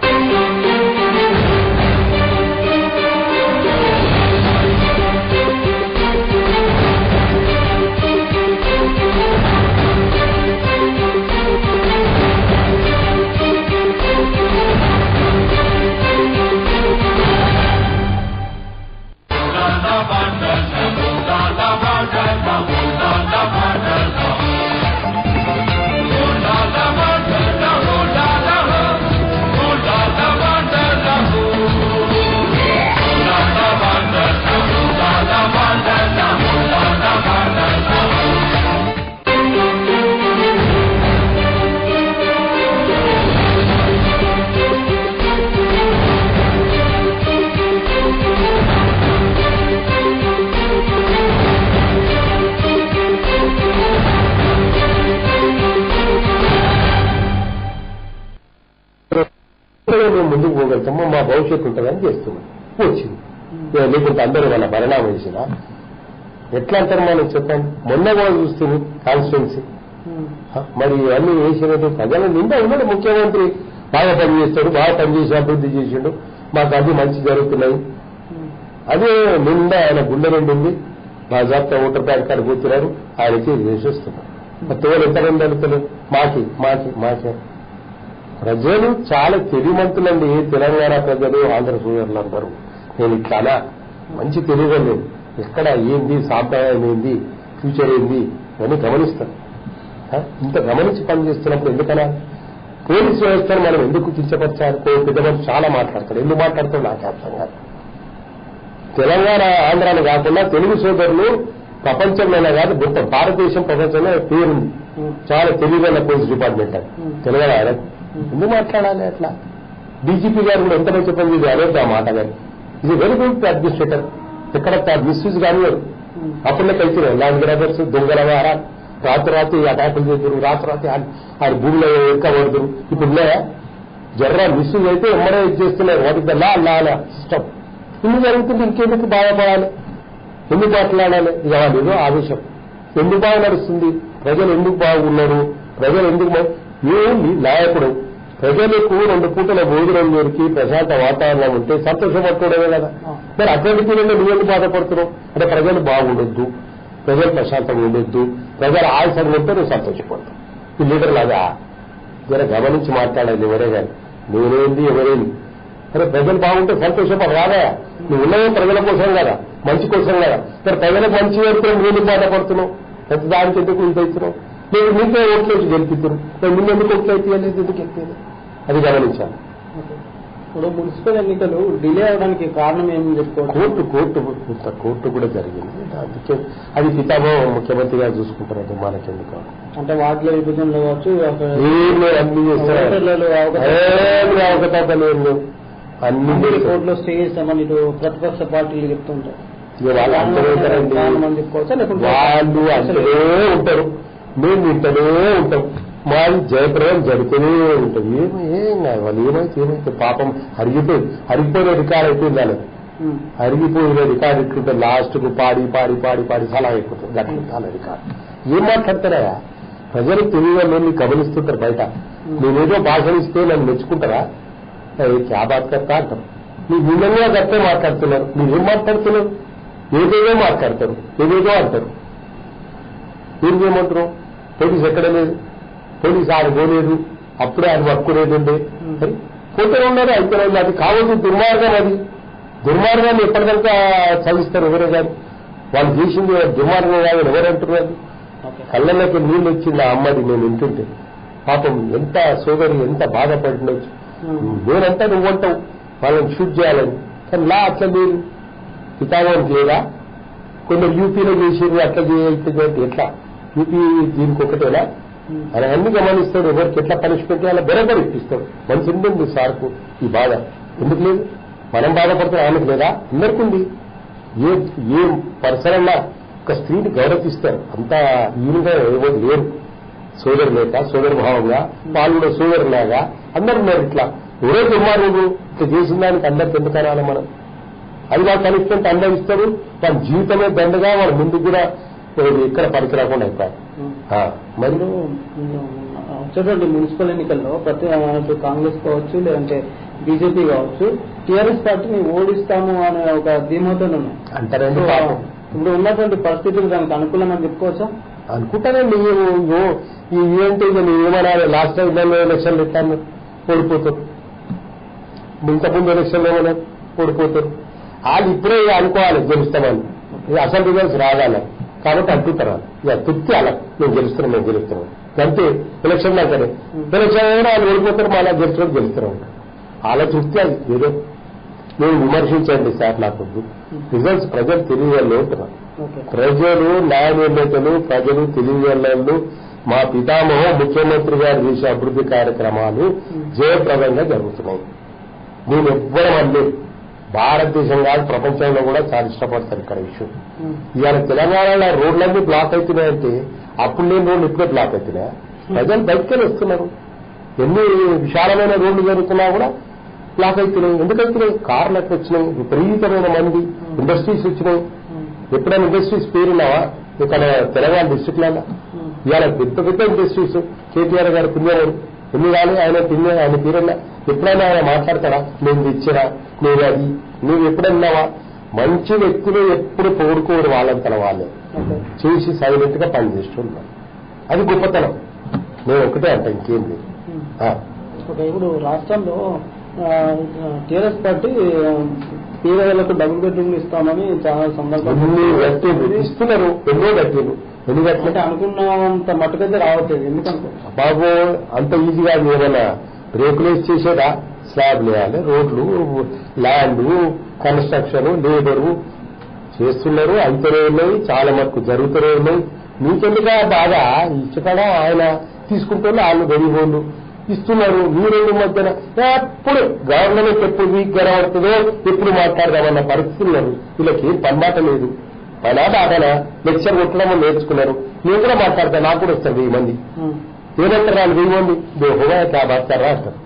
B: ముందుకు పోగలుగుతామో మా భవిష్యత్తు ఉంటుందని చేస్తున్నాం. వచ్చింది. లేకుంటే అందరూ వాళ్ళ పరిణామం వేసినా ఎట్లా అంటారు మనం చెప్పండి? మొన్న కూడా చూస్తుంది కాన్స్టిట్యున్సీ. మరి అన్ని వేసినట్టు ప్రజల నిండా ఉన్నాడు ముఖ్యమంత్రి. బాగా పనిచేస్తాడు, బాగా పనిచేసి అభివృద్ధి చేసిండు, మాకు అన్ని మంచి జరుగుతున్నాయి. అదే నిండా ఆయన గుండె నిండింది. బాజాప్తా ఓటర్ ప్యాడ్ కార్డు కూర్చున్నారు, ఆయనకి చేసి వస్తున్నారు. తోలు ఎంతమంది అడుగుతున్నారు? మాకే. ప్రజలు చాలా తెలివిమంతులండి. తెలంగాణ ప్రజలు, ఆంధ్ర సోదరులందరూ. నేను చాలా మంచి తెలియదు. ఎక్కడ ఏంది, సాంప్రదాయం ఏంది, ఫ్యూచర్ ఏంది అని గమనిస్తాను. ఇంత గమనించి పనిచేస్తున్నప్పుడు ఎందుకన్నా పోలీసు వ్యవస్థను మనం ఎందుకు కించపరచాలి? పెద్ద మనిషి చాలా మాట్లాడతాడు. ఎందుకు మాట్లాడతాడు నాకు అర్థం కాదు. తెలంగాణ ఆంధ్రాను కాకుండా తెలుగు సోదరులు ప్రపంచంలోనే కాదు మొత్తం భారతదేశం ప్రపంచంలో పేరుంది. చాలా తెలివైన పోలీస్ డిపార్ట్మెంట్ అది తెలంగాణ. ఎందుకు మాట్లాడాలి అట్లా? డీజీపీ గారు కూడా ఎంత మంచి పని ఇది అనేది ఆ మాట కానీ ఇది వెరీ గుడ్ అడ్మినిస్ట్రేటర్. ఎక్కడ మిస్యూజ్ కానీ అప్పుడే కలిసి ల్యాండ్ గ్రాబర్స్ దొంగల వారా రాత్రి అటాకులు చేద్దరు, రాత్రి ఆయన భూమిలో ఎక్కబడుతురు. ఇప్పుడు జర్రా మిస్యూజ్ అయితే ఎమ్మడే ఇది చేస్తున్నారు. వాటికి లా సిస్టమ్ ఇన్ని జరుగుతుంది. ఇంకెందుకు బాధపడాలి? ఎందుకు మాట్లాడాలి? ఇక వాళ్ళు ఏదో ఆవేశం. ఎందుకు బాగా నడుస్తుంది? ప్రజలు ఎందుకు బాగున్నారు? ప్రజలు ఎందుకు ఏమి నాయకుడు ప్రజలకు 2 పూటల భోజనం దొరికి ప్రశాంత వాతావరణం ఉంటే సంతోషపడుకోవడమే కదా. మరి అటువంటి తీరులో నువ్వెందుకు బాధపడుతున్నావు? అంటే ప్రజలు బాగుండొద్దు, ప్రజలు ప్రశాంతంగా ఉండొద్దు, ప్రజలు ఆయాసంగా ఉంటే నువ్వు సంతోషపడతావు. ఈ లీడర్ లాగా జర గమనించి మాట్లాడాలి. ఎవరే కానీ నేనేంది ఎవరేంది? అరే ప్రజలు బాగుంటే సంతోషపడ రాదా? నువ్వు ఉన్నదే ప్రజల కోసం కదా, మంచి కోసం కదా. మరి ప్రజలకు మంచి వేడుకుని నువ్వు బాధపడుతున్నావు. ప్రతి దానికి ఎందుకు ఇంత ఇస్తున్నావు? నేను నీకే ఓట్లు వేసి గెలిపిస్తున్నాను. ముందు ఎందుకు ఓట్లు అయితే ఎందుకు ఎక్కేది? అది గమనించాలి.
A: ఇప్పుడు మున్సిపల్ ఎన్నికలు డిలే అవడానికి కారణం ఏమని చెప్పుకోవచ్చు?
B: కోర్టు కూడా జరిగింది. అందుకే అది పితామో ముఖ్యమంత్రి గారు చూసుకుంటారంటే మనకెందుకు?
A: అంటే వాటిలో విభజనలో కావచ్చు
B: అన్ని చేస్తారు. అవకతవకలు అన్ని
A: కోర్టులో స్టే చేస్తామని ఇటు ప్రతిపక్ష పార్టీలు చెప్తుంటారు.
B: వాళ్ళు అంటనే ఉంటారు, మేము వింటనే ఉంటాం. మాది జయప్రదం జరుగుతూనే ఉంటుంది. వాళ్ళు ఏమైతే పాపం హరిగిపోయిన రికార్డ్ అయిపోయింది. వాళ్ళకి హరిగిపోయిన రికార్డ్ ఇట్లుంటే లాస్ట్ కు పాడి పాడి పాడి పాడి చాలా అయిపోతుంది. గట్ల రికార్డ్ ఏం మాట్లాడతారా? ప్రజలు తెలియని గమనిస్తుంటారు. బయట నేనేదో భాషలు ఇస్తే నన్ను మెచ్చుకుంటారా? క్యా బాత్ కర్తా అంటారు. మీరు నిన్నంగా గట్టే మాట్లాడుతున్నారు. మీరేం మాట్లాడుతున్నారు? ఏదేదో మాట్లాడతారు, ఏదేదో అంటారు. మీరేమంటారు? పోలీసు ఎక్కడ లేదు, పోలీసు ఆయన పోలేదు, అప్పుడే ఆయన పట్టుకునేదండి. పోతే ఉన్నారు అయిపోయింది. అది కావచ్చు దుర్మార్గం. అది దుర్మార్గాన్ని ఎప్పటిదాకా చదివిస్తారు ఎవరే కానీ. వాళ్ళు చేసింది దుర్మార్గం కాదు ఎవరంటున్నారు? కళ్ళలోకి నీళ్ళు వచ్చింది ఆ అమ్మది నేను వింటుంటే. పాపం ఎంత సోదరి ఎంత బాధపడినొచ్చు. నేనంతా నువ్వంటావు వాళ్ళని షూట్ చేయాలని, కానీ లా అట్లా లేదు. పితావానికి లేదా? కొందరు యూపీలో చేసేది అట్లా చేయాలి. ఎట్లా యూపీ దీనికి ఒకటేనా? ఆయన అన్ని గమనిస్తాడు. ఎవరికి ఎట్లా పనిష్మెంట్ అలా బెరబర్ ఇప్పిస్తాడు. మంచి ఉంటుంది సార్కు ఈ బాధ. ఎందుకు లేదు? మనం బాధపడుతున్నాం, ఆయనకు లేదా? అందరికీ ఉంది. ఏ పర్సన్ అన్నా ఒక స్త్రీని గౌరవిస్తారు. అంతా ఈయనగా ఎవరు లేరు. సోదరు లేక సోదరు భావంగా వాళ్ళు కూడా సోదరులాగా అందరు ఉన్నారు. ఇట్లా ఎవరో దుర్మార్గుడు ఇట్లా చేసిన దానికి అందరికి ఎందుకు అనాలి మనం? అది వాళ్ళు పనిష్మెంట్ అనుభవిస్తారు. వాళ్ళ జీవితమే దండగా వాళ్ళ ముందుకు కూడా ఎక్కడ పనికి రాకుండా అయిపోయారు.
A: మరి వచ్చేటువంటి మున్సిపల్ ఎన్నికల్లో ప్రతి కాంగ్రెస్ కావచ్చు లేదంటే బీజేపీ కావచ్చు టీఆర్ఎస్ పార్టీని ఓడిస్తాము అనే ఒక ధీమాతో ఉన్నాయి
B: అంటారండి.
A: ఇప్పుడు ఉన్నటువంటి పరిస్థితులు దానికి అనుకూలమని చెప్పుకోవచ్చా?
B: అనుకుంటానండి. ఏంటి ఏమనాలి? లాస్ట్ టైం ఎలక్షన్లు ఎట్టాను ఓడిపోతారు. ఇంతకుముందు ఎలక్షన్లు ఏమైనా ఓడిపోతారు. వాళ్ళు ఇప్పుడే అనుకోవాలి గెలుస్తామని. అసలు రిజల్ట్స్ రాగాలి కాబట్టి అంటుంటారు. ఇక తృప్తి అలా మేము గెలుస్తున్నాం అంతే. ఎలక్షన్ లాగానే ఎలక్షన్ అయినా వాళ్ళు ఓడిపోతారు, మళ్ళీ గెలుస్తున్నాం. వాళ్ళ తృప్తి అది. ఏదో నేను విమర్శించండి సార్, నాకొద్దు. రిజల్ట్స్ ప్రజలు తెలియజేయాలి అంటున్నారు. ప్రజలు న్యాయ నిర్ణేతలు ప్రజలు తెలియజేయాలు. మా పితామహం ముఖ్యమంత్రి గారు చేసే అభివృద్ధి కార్యక్రమాలు జయప్రదంగా జరుగుతున్నాయి. నేను ఎవ్వరం అన్నీ భారతదేశం కాదు ప్రపంచంలో కూడా చాలా ఇష్టపడతారు ఇక్కడ విషయం. ఇవాళ తెలంగాణలో రోడ్లన్నీ బ్లాక్ అవుతున్నాయంటే అప్పుడు లేని రోడ్లు ఇప్పుడే బ్లాక్ అవుతున్నాయా? ప్రజలు బయటకెళ్ళి వస్తున్నారు. ఎన్ని విశాలమైన రోడ్లు జరుగుతున్నా కూడా బ్లాక్ అవుతున్నాయి. ఎందుకవుతున్నాయి? కార్లు అట్లా వచ్చినాయి, విపరీతమైన మంది, ఇండస్ట్రీస్ వచ్చినాయి. ఎప్పుడైనా ఇండస్ట్రీస్ పేరున్నావా ఇక్కడ తెలంగాణ డిస్టిక్లలో? ఇవాళ పెద్ద పెద్ద ఇండస్ట్రీస్. కేటీఆర్ గారు పుణ్యం ఎన్ని కానీ ఆయన పుణ్యం ఆయన పేరున్నా. ఎప్పుడైనా ఆయన మాట్లాడతారా? నేను ఇచ్చినా నేను అది నువ్వు ఎప్పుడన్నావా? మంచి వ్యక్తులు ఎప్పుడు పొగుడుకోరు, వాళ్ళంతల వాళ్ళే చేసి సైలెంట్ గా పనిచేస్తున్నారు. అది గొప్పతనం. నేను ఒకటే అంట, ఇంకేం లేదు.
A: ఇప్పుడు రాష్ట్రంలో టీఆర్ఎస్ పార్టీ పేదలకు డబుల్ బెడ్రూమ్లు ఇస్తామని చాలా సందర్భంగా
B: ఇస్తున్నారు. ఎన్నో కట్టిండ్రు.
A: ఎందుకంటే అనుకున్నంత మట్టుకైతే రావట్లేదు. ఎందుకంటే
B: బాబు అంత ఈజీగా ఏమైనా బ్రేకులేసి చేసేదా? స్లాబ్లు వేయాలి, రోడ్లు, ల్యాండ్, కన్స్ట్రక్షన్, లేబరు చేస్తున్నారు. అయితేనే ఉన్నాయి, చాలా మటుకు జరుగుతూనే ఉన్నాయి. మీకెందుగా బాగా ఇచ్చటడా ఆయన తీసుకుంటున్నారు, వాళ్ళు గడిగోళ్ళు ఇస్తున్నారు. మీ రెండు మధ్యన ఎప్పుడు గవర్నమెంట్ ఎప్పుడు వీక్ గడవడుతుందో ఎప్పుడు మాట్లాడదామన్న పరిస్థితున్నారు. వీళ్ళకి ఏం పనిమాట లేదు. పనాట ఆటన లెక్చర్ కొట్టడం నేర్చుకున్నారు. నేను కూడా మాట్లాడతా, నాకు కూడా వస్తారు 1000 మంది. ఏమంటారు వాళ్ళు 1000 మంది హోగా క్యా బాస్తారా అంటారు.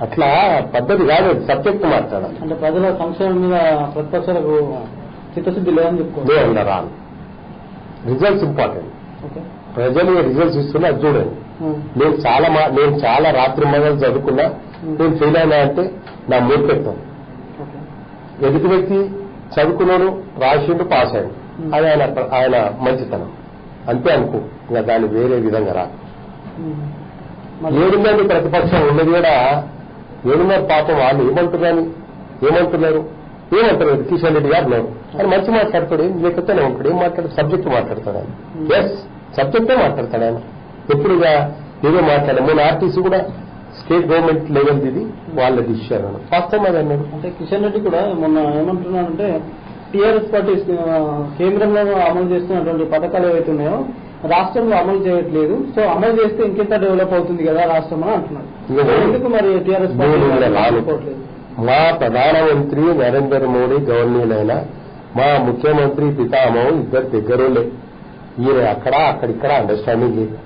B: అట్లా పద్ధతి కాదు, సబ్జెక్ట్ మాట్లాడాలి.
A: అంటే ప్రజల సంక్షేమం మీద ప్రతిపక్షాలకు చిత్తశుద్ధి లేదని చెప్పుకోవాలి.
B: రాను రిజల్ట్స్ ఇంపార్టెంట్. ప్రజలు రిజల్ట్స్ ఇస్తున్నా అది చూడండి. నేను చాలా రాత్రి మొదలు చదువుకున్నా, నేను ఫెయిల్ అయినా అంటే నా మూర్ఖత్వం. ఎదుటి వ్యక్తి చదువుకున్నాడు, రాసిండు, పాస్ అయ్యాడు, అది ఆయన మంచితనం అంతే అనుకో. ఇంకా దాన్ని వేరే విధంగా రా. ఏడుందండి ప్రతిపక్షం ఉన్నది కూడా, ఏడున్నారు పాపం. వాళ్ళు ఏమంటున్నారు కిషన్ రెడ్డి గారు ఉన్నారు, ఆయన మంచి మాట్లాడతాడు, ఏం లేకపోతేనే ఉంటాడు. ఏం మాట్లాడు, సబ్జెక్ట్ మాట్లాడతాడు ఆయన. ఎస్, సబ్జెక్టే మాట్లాడతాడు ఆయన. ఎప్పుడుగా ఏదో మాట్లాడారు. మొన్న ఆర్టీసీ కూడా స్టేట్ గవర్నమెంట్ లెవెల్ ఇది వాళ్ళ డిసిషన్ అన్నాడు. వాస్తవం అది అన్నాడు.
A: అంటే కిషన్ రెడ్డి కూడా మొన్న ఏమంటున్నాడంటే టీఆర్ఎస్ పార్టీ కేంద్రంలో అమలు చేస్తున్నటువంటి పథకాలు ఏవైతే ఉన్నాయో రాష్ట్రంలో అమలు చేయట్లేదు, సో అమలు చేస్తే ఇంకెంత డెవలప్ అవుతుంది కదా రాష్ట్రం అని అంటున్నాడు. ఎందుకు మరి టీఆర్ఎస్ పార్టీ
B: మా ప్రధానమంత్రి నరేంద్ర మోడీ గవర్నీలైన మా ముఖ్యమంత్రి పితామహం ఇద్దరు దగ్గరులే. ఈయన అక్కడిక్కడ అండర్స్టాండింగ్ లేదు.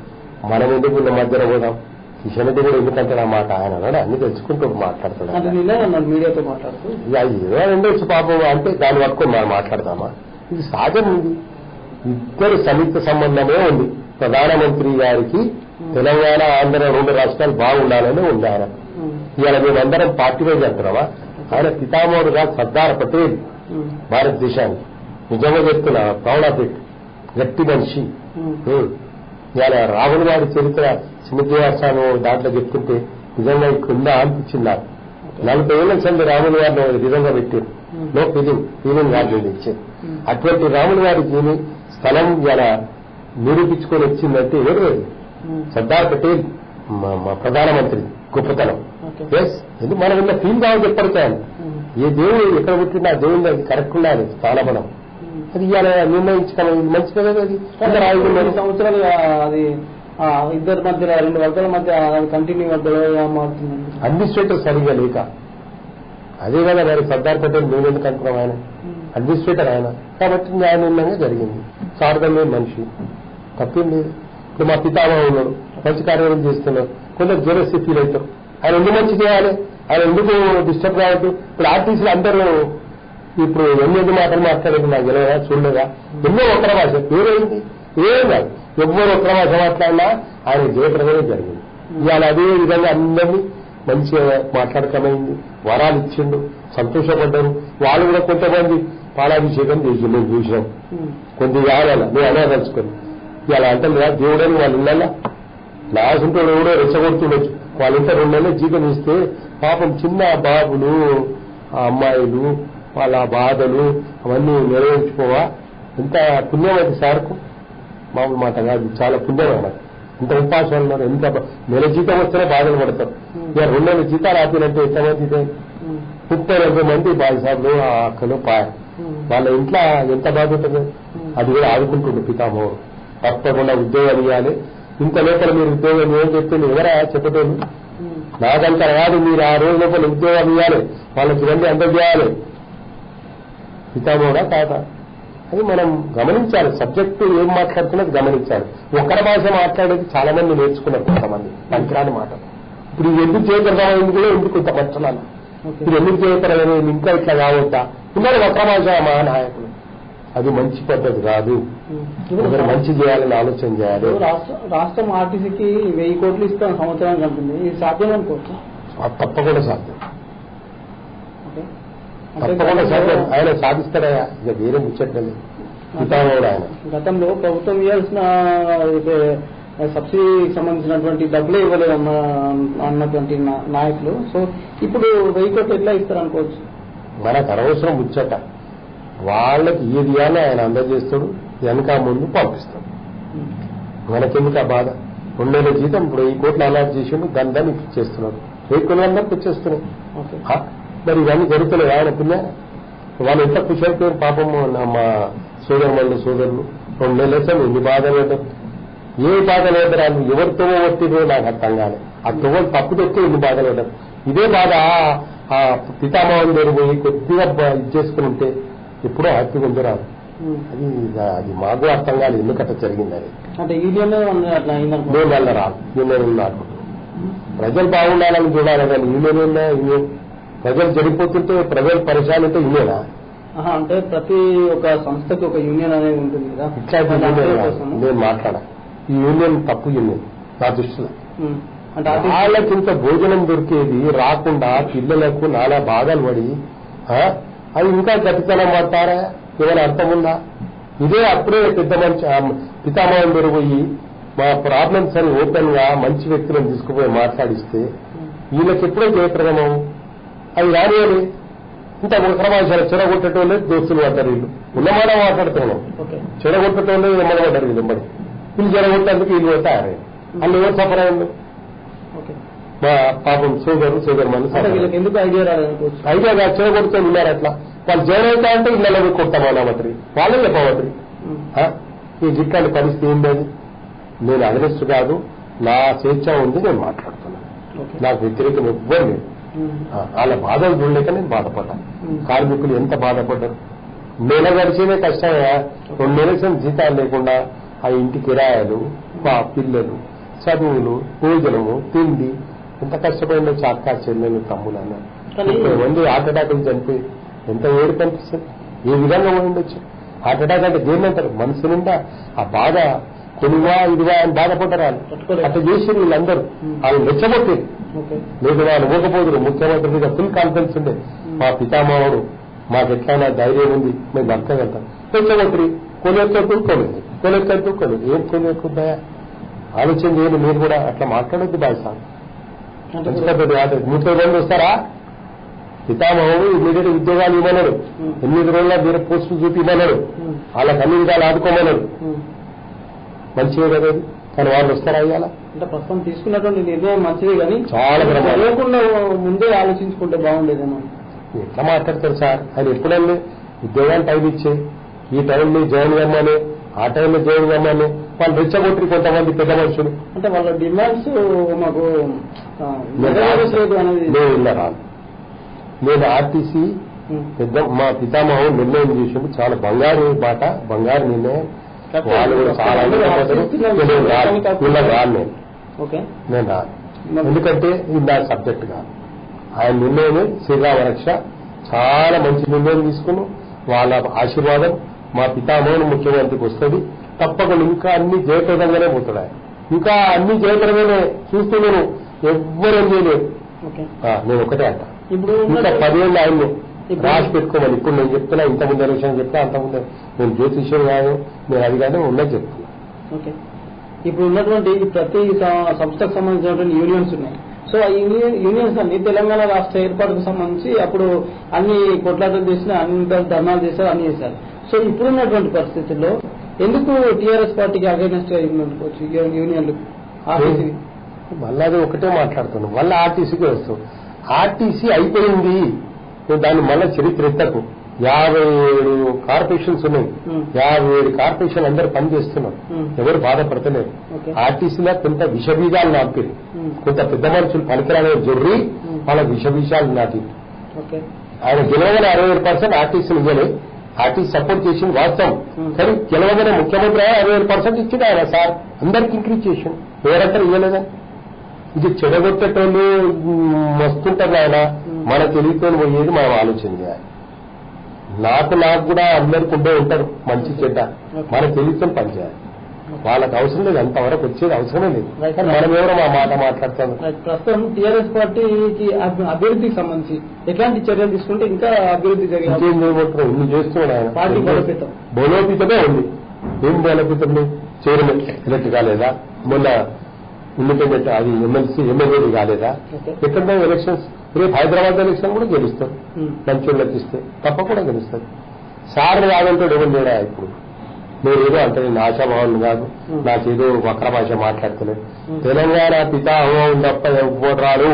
B: మనం ఎందుకు వీళ్ళ మధ్యన పోదాం. కిషన్ రెడ్డి కూడా ఎందుకంటే నా మాట ఆయన అన్నాడు, అన్ని తెలుసుకుంటూ మాట్లాడుతున్నాడు.
A: మీడియాతో మాట్లాడుతూ
B: ఏదో రెండొచ్చు పాపం అంటే దాన్ని పట్టుకొని మనం మాట్లాడదామా? ఇది సహజం. ఉంది ఇద్దరు సమిత సంబంధమే ఉంది. ప్రధానమంత్రి గారికి తెలంగాణ, ఆంధ్ర 2 రాష్ట్రాలు బాగుండాలని ఉంది ఆయన. ఇవాళ మేమందరం పార్టీ వైజ్ అంటున్నావా? ఆయన పితామహుడుగా సర్దార్ పటేల్ భారతదేశానికి నిజంగా చెప్తున్నా, ప్రౌడ్ ఆఫ్ ఇట్, గట్టి మనిషి. ఇవాళ రాహుల్ గారి చరిత్ర చిన్నదేవస్థానం దాంట్లో చెప్తుంటే నిజంగా ఇక్కడ అనిపించింది నాకు. 40 ఏళ్ల సంది రాములు గారిని నిజంగా పెట్టారు. నో ఫీలింగ్ గారి ఇచ్చారు. అటువంటి రాములు గారికి స్థలం ఇలా నిరూపించుకొని వచ్చిందంటే ఎవరు? సర్దార్ పటేల్ మా ప్రధానమంత్రి గొప్పతనం. ఎస్, ఎందుకు మనం ఇలా ఫీల్ కావాలి చెప్పడతాను. ఏ దేవుడు ఎక్కడ పుట్టినా దేవుడు అది కరెక్ట్ ఉండాలి స్థానబలం. అది ఇవాళ నిర్ణయించడం మంచి కదా. అది 5
A: సంవత్సరాలు అది ఇద్దరి మధ్య 2 వర్గాల మధ్య కంటిన్యూ మధ్యలో మారుతుంది.
B: అడ్మినిస్ట్రేటర్ సరిగా లేక అదే కదా మరి సర్దార్ పటేల్ మేమెందుకు అంటున్నాం. ఆయన అడ్మినిస్ట్రేటర్ ఆయన కాబట్టి న్యాయనిర్ణయంగా జరిగింది. సార్థమైన మనిషి, తప్పేం లేదు. ఇప్పుడు మా పితామహ ఉన్నాడు, మంచి కార్యక్రమం చేస్తున్నారు. కొందరు జెలసీ ఫీల్ అవుతారు. ఆయన ఎందుకు మంచి చేయాలి, ఆయన ఎందుకు డిస్టర్బ్ కావద్దు. ఇప్పుడు ఆర్టీసీలు అందరూ ఇప్పుడు ఎన్ని మాటలు మాట్లాడేది నాకు తెలియదా, చూడలేదా? ఎన్నో ఒక్కర భాష పేరైంది ఏం కాదు. ఎవ్వరు ఒక్కర భాష మాట్లాడినా ఆయన జయప్రదమే జరిగింది. ఇవాళ అదే విధంగా అందరినీ మంచిగా మాట్లాడకమైంది. వరాలు ఇచ్చిండు, సంతోషపడ్డారు. వాళ్ళు కూడా కొంతమంది పాలాభిషేకం చేసి మేము చూసినాం. కొద్దిగా ఆడాల మేము అనేదలుచుకొని ఇవాళ అంటే లేదా దేవుడని వాళ్ళ ఇళ్ళ లాసుంటాడు కూడా రెచ్చగొడుతుండొచ్చు. వాళ్ళ ఇంట్లో 2 నెలలు జీతం ఇస్తే పాపం చిన్న బాబులు, ఆ అమ్మాయిలు, వాళ్ళ బాధలు అవన్నీ నెరవేర్చుకోవా. ఎంత పుణ్యమైంది సార్కు, మామూలు మాట కాదు. చాలా పుణ్యమైన ఇంత ఉపాసాలు ఉన్నారు. ఎంత నెల జీతం వస్తేనే బాధలు పడతారు. ఇక 2 నెలల జీతాలు ఆపినంటే ఎంతమంది ఇదే 30-40 మంది బాధిసార్లు ఆ అక్కలు పాయ వాళ్ళ ఇంట్లో ఎంత బాధ ఉంటుంది. అది కూడా ఆదుకుంటుండే పితామహుడు. తప్పకుండా ఉద్యోగాలు ఇవ్వాలి. ఇంత లోపల మీరు ఉద్యోగం ఏం చెప్తుంది ఎవరా చెప్పటోళ్ళు? నాకంతా కాదు, మీరు ఆ రోజు లోపల ఉద్యోగాలు ఇవ్వాలి, వాళ్ళకి ఇవన్నీ అందజేయాలి. పితామహుడా కాదా? అది మనం గమనించాలి. సబ్జెక్టు ఏం మాట్లాడుతున్నది గమనించాలి. ఒకరి భాష మాట్లాడేది చాలా మంది నేర్చుకున్నారు, కొంతమంది పనికిరాని మాట. ఇప్పుడు ఎందుకు చేయగలమైంది కూడా ఎందుకు ఇంత పచ్చలాలు, ఇది ఎందుకు చేయగలరు, ఇంకా ఇట్లా కావద్దా ఉన్నారు ఒకరి భాష మా నాయకులు. అది మంచి పద్ధతి కాదు. ఒకరు మంచి చేయాలని ఆలోచన చేయాలి.
A: రాష్ట్రం ఆర్టీసీకి 1000 కోట్లు ఇస్తాం సంవత్సరానికి అంటుంది. ఇది సాధ్యం అనుకోవచ్చు?
B: తప్పకుండా సాధ్యం, తప్పకుండా సాధ్యం. ఆయన సాధిస్తాడయా, ఇక వేరే ముచ్చట్లేదు. పితామహుడు ఆయన.
A: గతంలో ప్రభుత్వం ఇవ్వాల్సిన సబ్సిడీకి సంబంధించినటువంటి డబ్బులే ఇవ్వలేదు అన్నటువంటి నాయకులు. సో ఇప్పుడు 1000 కోట్లు ఎట్లా ఇస్తారనుకోవచ్చు?
B: మనకు అనవసరం ముచ్చట. వాళ్ళకి ఏది ఇవ్వాలో ఆయన అందజేస్తాడు, వెనక ముందు పంపిస్తాడు. మనకెందుకు ఆ బాధ? 2 నెలల జీతం ఇప్పుడు 1000 కోట్లు అలాట్ చేసిండు, దాన్ని ఇచ్చేస్తున్నాడు. 1000 కోట్లు అందరికి వచ్చేస్తున్నాయి. మరి ఇవన్నీ జరుగుతున్నాయి ఆయన పుణ్య వాళ్ళు ఎంత ఖుషి అయిపోయారు పాపం మా సోదరులు 2 నెలలు వేసాను ఎన్ని బాధలు పడ్డారు ఏ బాధలు పడ్డారు ఎవరితో ఒత్తిడో నాకు అర్థం కాలే ఆ తొవ్వలు తప్పు తెస్తే ఎన్ని బాధలు పడ్డారు ఇదే బాధ ఆ పితామహం దగ్గర పోయి కొద్దిగా ఇది చేసుకుని ఉంటే ఎప్పుడో హ్యాపీగా ఉందరాదు అది మాకు అర్థం కాలేదు ఎందుకట్లా జరిగిందని
A: అంటే యూనియన్
B: మేము వల్ల రాదు యూనియన్ నాకు ప్రజలు బాగుండాలని చూడాలి కానీ యూనియన్ ప్రజలు జరిగిపోతుంటే ప్రజలు పరిశాలు అంటే యూనియనా
A: అంటే ప్రతి ఒక్క సంస్థకి ఒక యూనియన్ అనేది ఉంటుంది కదా
B: ఇట్లా నేను మాట్లాడా ఈ యూనియన్ తప్పు యూనియన్ నా దృష్టిలో వాళ్ళకి ఇంత భోజనం దొరికేది రాకుండా పిల్లలకు నానా బాధలు పడి అది ఇంకా గట్టితనం పడతారా ఏమైనా అర్థం ఉందా ఇదే అప్పుడే పెద్ద మంచి పితామహం పెరిగిపోయి మా ప్రాబ్లమ్స్ అని ఓపెన్ గా మంచి వ్యక్తులను తీసుకుపోయి మాట్లాడిస్తే వీళ్ళకి ఎప్పుడో జయప్రదమం అది రానివ్వాలి ఇంత ఉగ్రమాశాలు చెడగొట్టేటోళ్ళే దోస్తులు పడ్డారు వీళ్ళు ఉన్నమాట మాట్లాడుతున్నాం చెడగొట్టేటోళ్ళే ఎమ్మడబడ్డారు వీళ్ళు ఎమ్మడి వీళ్ళు చెడగొట్టేందుకు వీళ్ళు తయారయ్యారు వాళ్ళు ఎవరు సఫర్ అయ్యండు మా పాపం సోదరు మంది
A: ఎందుకు ఐడియా రాలేదు
B: ఐడియా చెడగొడుతూ ఉన్నారు అట్లా వాళ్ళు జైన్ అవుతా అంటే ఇళ్ళలో కొట్టామన్నా మంత్రి వాళ్ళే చెప్పమంత్రి ఈ గిట్లాంటి పరిస్థితి ఏంటది నేను అగ్రెస్ట్ కాదు నా స్వేచ్ఛ ఉంది నేను మాట్లాడుతున్నాను నాకు వ్యతిరేకం ఎవ్వరు లేదు వాళ్ళ బాధలు చూడలేక నేను బాధపడ్డాను కార్మికులు ఎంత బాధపడ్డారు నెల గడిచేదే కష్టమే 2 నెలల జీతాలు లేకుండా ఆ ఇంటి కిరాయాలు ఆ పిల్లలు చదువులు భోజనము తిండి ఎంత కష్టపడిందో చాక్కా చెల్లెలు తమ్ములు అన్నారు 30 మంది హార్ట్ అటాక్లు చనిపోయి ఎంత ఏడు కనిపిస్తుంది ఏ విధంగా ఉండొచ్చు హార్ట్ అటాక్ అంటే దేన్ని అంటారు మనసు నిండా ఆ బాధ కొనువా ఇదివా అని బాధపడ్డారు వాళ్ళు అట్లా చేసి వీళ్ళందరూ వాళ్ళు రెచ్చగొట్టేది లేదు వాళ్ళు ఊకపోదురు ముఖ్యమంత్రి మీద ఫుల్ కాన్ఫిడెన్స్ ఉండే మా పితామహుడు మాకు ఎట్లయినా ధైర్యం ఉంది మేము అర్థగలుగుతాం రెచ్చగొట్టి కొలెక్కలేదు ఏం కొలెక్కుద్దాయా ఆలోచన చేయండి మీరు కూడా అట్లా మాట్లాడొద్దు బాయ్ సార్ 30 రోజులు వస్తారా పితామహుడు ఇమీడియట్ ఉద్యోగాలు ఇవ్వమన్నాడు 8 రోజుల మీరు పోస్టులు చూపిమన్నాడు వాళ్ళకి అన్ని విధాలు ఆదుకోమన్నాడు మంచిగా కదా కానీ వాళ్ళు వస్తారా అయ్యాల
A: అంటే ప్రస్తుతం తీసుకున్నటువంటి నిర్ణయం మంచిది కానీ
B: చాలా
A: లేకుండా ముందే ఆలోచించుకుంటే బాగుండేదేమో
B: ఎట్లా మాట్లాడతారు సార్ ఆయన ఎప్పుడన్నా ఉద్యోగాలు టైం ఇచ్చే ఈ టైంలో జాయిన్ కమ్మని ఆ టైంలో జాయిన్ కమ్మని వాళ్ళు రెచ్చగొట్టి కొంతమంది పెద్ద మనుషులు
A: అంటే వాళ్ళ డిమాండ్స్ మాకు
B: రాదు నేను ఆర్టీసీ పెద్ద మా పితామహం నిర్ణయం చేసిండు చాలా బంగారు బాట బంగారు నిర్ణయం వాళ్ళు కూడా చాలా రాను నేను రాను ఎందుకంటే ఇది నా సబ్జెక్ట్ కాదు ఆయన నిర్ణయమే శ్రీరామ రక్ష చాలా మంచి నిర్ణయం తీసుకుని వాళ్ళ ఆశీర్వాదం మా పితామహుని ముఖ్యమంత్రికి వస్తుంది తప్పకుండా ఇంకా అన్ని జయప్రదంగానే పోతాడు ఆయన ఇంకా అన్ని జయప్రదమే చూస్తూ నేను ఎవ్వరేం చేయలేదు నేను ఒకటే అంట ఇంకా 10 ఏళ్ళు ఆయన్ని రాసి పెట్టుకోమని ఇప్పుడు నేను చెప్తున్నా ఇంతకుముందు ఎలక్షన్ చెప్తా అంతకుముందు నేను జ్యోతిష్యం కాదు నేను అది కానీ ఉన్నది చెప్తున్నా
A: ఇప్పుడు ఉన్నటువంటి ప్రతి సంస్థకు సంబంధించినటువంటి యూనియన్స్ ఉన్నాయి సో ఆ యూనియన్స్ అన్ని తెలంగాణ రాష్ట్ర ఏర్పాటుకు సంబంధించి అప్పుడు అన్ని కొట్లాటలు చేసిన అన్ని ధర్నాలు చేశారు అన్ని చేశారు సో ఇప్పుడున్నటువంటి పరిస్థితుల్లో ఎందుకు టీఆర్ఎస్ పార్టీకి అగైనెస్ట్ గా అనుకోవచ్చు యూనియన్లు ఆర్టీసీ
B: మళ్ళీ అది ఒకటే మాట్లాడుతున్నాం మళ్ళీ ఆర్టీసీకి వస్తాం ఆర్టీసీ అయిపోయింది దాన్ని మళ్ళీ చరిత్ర ఎత్తకు 57 కార్పొరేషన్స్ ఉన్నాయి 57 కార్పొరేషన్ అందరూ పనిచేస్తున్నారు ఎవరు బాధపడతలేరు ఆర్టీసీలో కొంత విషబీజాలు నాటిరు కొంత పెద్ద మనుషులు పనికిరాని జొర్రి వాళ్ళ విషబీజాలు నాటిరు ఆయన గెలవగానే 67% ఆర్టీసీని ఇవ్వలేదు ఆర్టీసీ సపోర్ట్ చేసింది వాస్తవం కానీ గెలవగానే ముఖ్యమంత్రి 67% ఇచ్చింది ఆయన సార్ అందరికి ఇంక్రీజ్ చేసిండు ఎవరంతా ఇవ్వలేదని ఇది చెడగొట్టేటోళ్ళు వస్తుంటారు ఆయన మన తెలివితో పోయేది మనం ఆలోచన చేయాలి నాకు కూడా అందరికి ఉండే ఉంటారు మంచి చెడ్డ మన తెలివితో పనిచేయాలి వాళ్ళకి అవసరం లేదు అంతవరకు వచ్చేది అవసరమే లేదు కానీ మనం ఎవరో మా మాట మాట్లాడతాం
A: ప్రస్తుతం టీఆర్ఎస్ పార్టీకి అభివృద్ధికి సంబంధించి ఎట్లాంటి చర్యలు తీసుకుంటే ఇంకా అభివృద్ధి జరిగింది
B: ఏం చేయబోతున్నాం ఇన్ని చేస్తున్నాడు ఆయన
A: పార్టీ బలోపేతం
B: బలోపేతమే ఉంది ఏం బలోపేతం చైర్మన్ ఎలక్ట్ కాలేదా మొన్న ఇండిపెండెంట్ అది ఎమ్మెల్యేది కాలేదా ఎక్కడ ఎలక్షన్స్ రేపు హైదరాబాద్ ఎలక్షన్ కూడా గెలుస్తారు మంచోళ్ళకి ఇస్తే తప్పకుండా గెలుస్తారు సార్ కాదంటే ఎవరు లేడా ఇప్పుడు నేనేదో అంటే నేను ఆశాభావం కాదు, నాకేదో వక్ర భాష మాట్లాడుతున్నాను. తెలంగాణ పితామహం తప్ప ఎవ్వరు రాడు,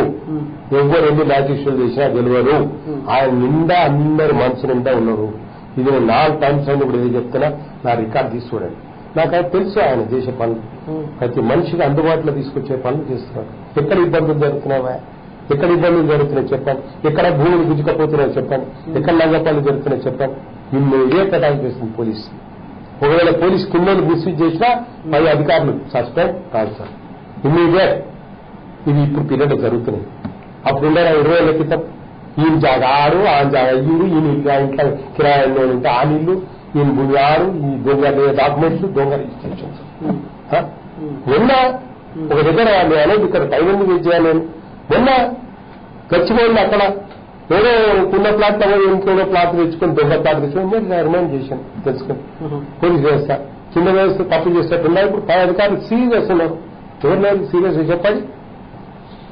B: ఎవ్వరు ఎన్ని మ్యాజిస్ట్రేట్లు చేసినా గెలవరు. ఆయన నిండా అందరు మనసు నిండా ఉన్నారు. ఇది నేను 4 టైమ్స్ అని ఇప్పుడు ఏదో చెప్తున్నా, నా రికార్డు తీసి చూడండి. నాకు అది తెలుసు ఆయన చేసే పనులు, ప్రతి మనిషికి అందుబాటులో తీసుకొచ్చే పనులు చేస్తున్నాడు. ఎక్కడ ఇబ్బందులు జరుగుతున్నావా, ఎక్కడ ఇబ్బందులు జరుగుతున్నాయి చెప్పండి, ఎక్కడ భూములు గుంజుకపోతున్నాయో చెప్పండి, ఎక్కడ లంగపాలు జరుగుతున్నాయో చెప్పండి. ఇమ్మీడియట్ అటాక్ చేస్తుంది పోలీసు. ఒకవేళ పోలీసు కింద మిస్యూజ్ చేసినా పై అధికారులు సస్పెండ్ ట్రాన్స్ఫర్ ఇమ్మీడియట్. ఇది ఇప్పుడు పీరియడ్ జరుగుతున్నాయి. అప్పుడు 20 ఏళ్ల క్రితం ఈయన జాగా ఆడు, ఆ జాగా ఇల్లు, ఈయన ఇంట్లో కిరాయిల్లో ఉంటే ఆ నీళ్లు, ఈయన భూమి ఆడు, ఈ దొంగ డాక్యుమెంట్స్, దొంగ రిజిస్ట్రేషన్స్. మొన్న ఒక దగ్గర అనేది ఇక్కడ టైం ఎందుకు చేయాలి నేను మొన్న గచ్చిపోయింది. అక్కడ ఏదో ఉన్న ప్లాట్ ఇంట్లో ప్లాట్ తెచ్చుకొని దొంగ ప్లాట్ తెచ్చుకొని రిమైండ్ చేశాను తెలుసుకొని పోలీస్ వ్యవస్థ చిన్న వ్యవస్థ తప్పు చేసేట్టున్నా. ఇప్పుడు పై అధికారులు సీరియస్ ఉన్నారు. ఎవరు సీరియస్ చెప్పండి.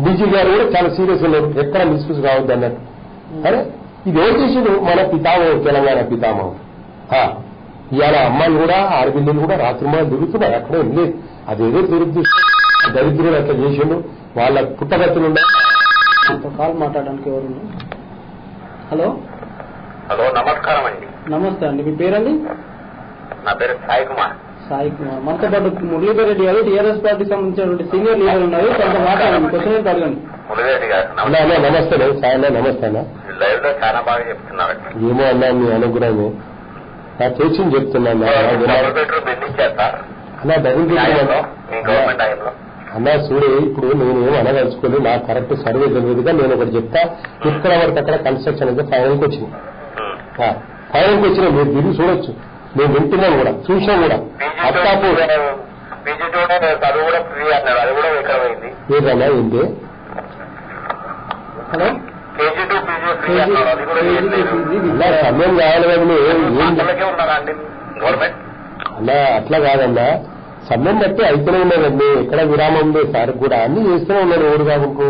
B: డీజీ గారు కూడా చాలా సీరియస్ ఉన్నారు, ఎక్కడ మిస్యూజ్ కావద్దు అన్నట్టు. అరే ఇది ఏం చేసాడు మన పితామహం, తెలంగాణ పితామహం. ఇవాళ అమ్మాయిలు కూడా ఆడపిల్లలు కూడా రాత్రిమాలు తిరుగుతున్నారు, అక్కడే లేదు. అదేదో దరిద్రుడు అట్లా చేసిండు, వాళ్ళ పుట్టగతులు ఉన్నాయి.
A: కాల్ మాట్లాడడానికి ఎవరు? హలో
D: హలో, నమస్కారం అండి.
A: నమస్తే అండి, మీ పేరండి?
D: నా పేరు సాయి కుమార్.
A: సాయి కుమార్. మనతో పాటు మురళీధర్ రెడ్డి గారు టీఆర్ఎస్ పార్టీకి సంబంధించినటువంటి సీనియర్ లీడర్ ఉన్నారు, కొంత మాట్లాడండి. క్వశ్చన్ ఏంటి అడగండి.
D: మురళీధర్ గారు
B: నమస్తే. సాయన నమస్తే అన్న.
D: లైవ్ లో చాలా బాగా చెప్తున్నారండి.
B: ఏమో అన్నా మీ అనుగ్రహమే నా చేసింది చెప్తున్నాను.
D: డబుల్ బెడ్రూమ్ బిల్డింగ్ చేస్తా
B: అన్నా డబుల్ బెడ్రూమ్
D: మీ గవర్నమెంట్ టైంలో
B: అన్నా చూడే. ఇప్పుడు నేను ఏం అనదలుచుకోలేదు, నాకు కరెక్ట్ సర్వే తెలియదుగా నేను ఒకటి చెప్తా. ఇక్కడ వరకు అక్కడ కన్స్ట్రక్షన్ అయితే ఫైనల్కి వచ్చింది. ఫైనల్కి వచ్చినా మీరు తిరిగి చూడొచ్చు, మేము వింటున్నాం కూడా, చూసాం కూడా. అత్తాపూర్
D: చదువు కూడా ఫ్రీ అన్నారు, అది కూడా వికరమైంది.
B: ఏదన్నా ఏంటి?
A: హలో,
D: కేజీ 2 పీజీ ఫ్రీ అన్నారు, అది కూడా ఏం లేదు.
B: అన్నా సమయం కావాలి కదా.
D: ఉన్నారా అండి గవర్నమెంట్?
B: అన్నా అట్లా కాదన్నా, సమయం బట్టి అయితేనే ఉన్నదండి. ఎక్కడ విరామం ఉంది సార్ కూడా అన్ని చేస్తూనే ఉన్నారు. ఓడి కాకుండా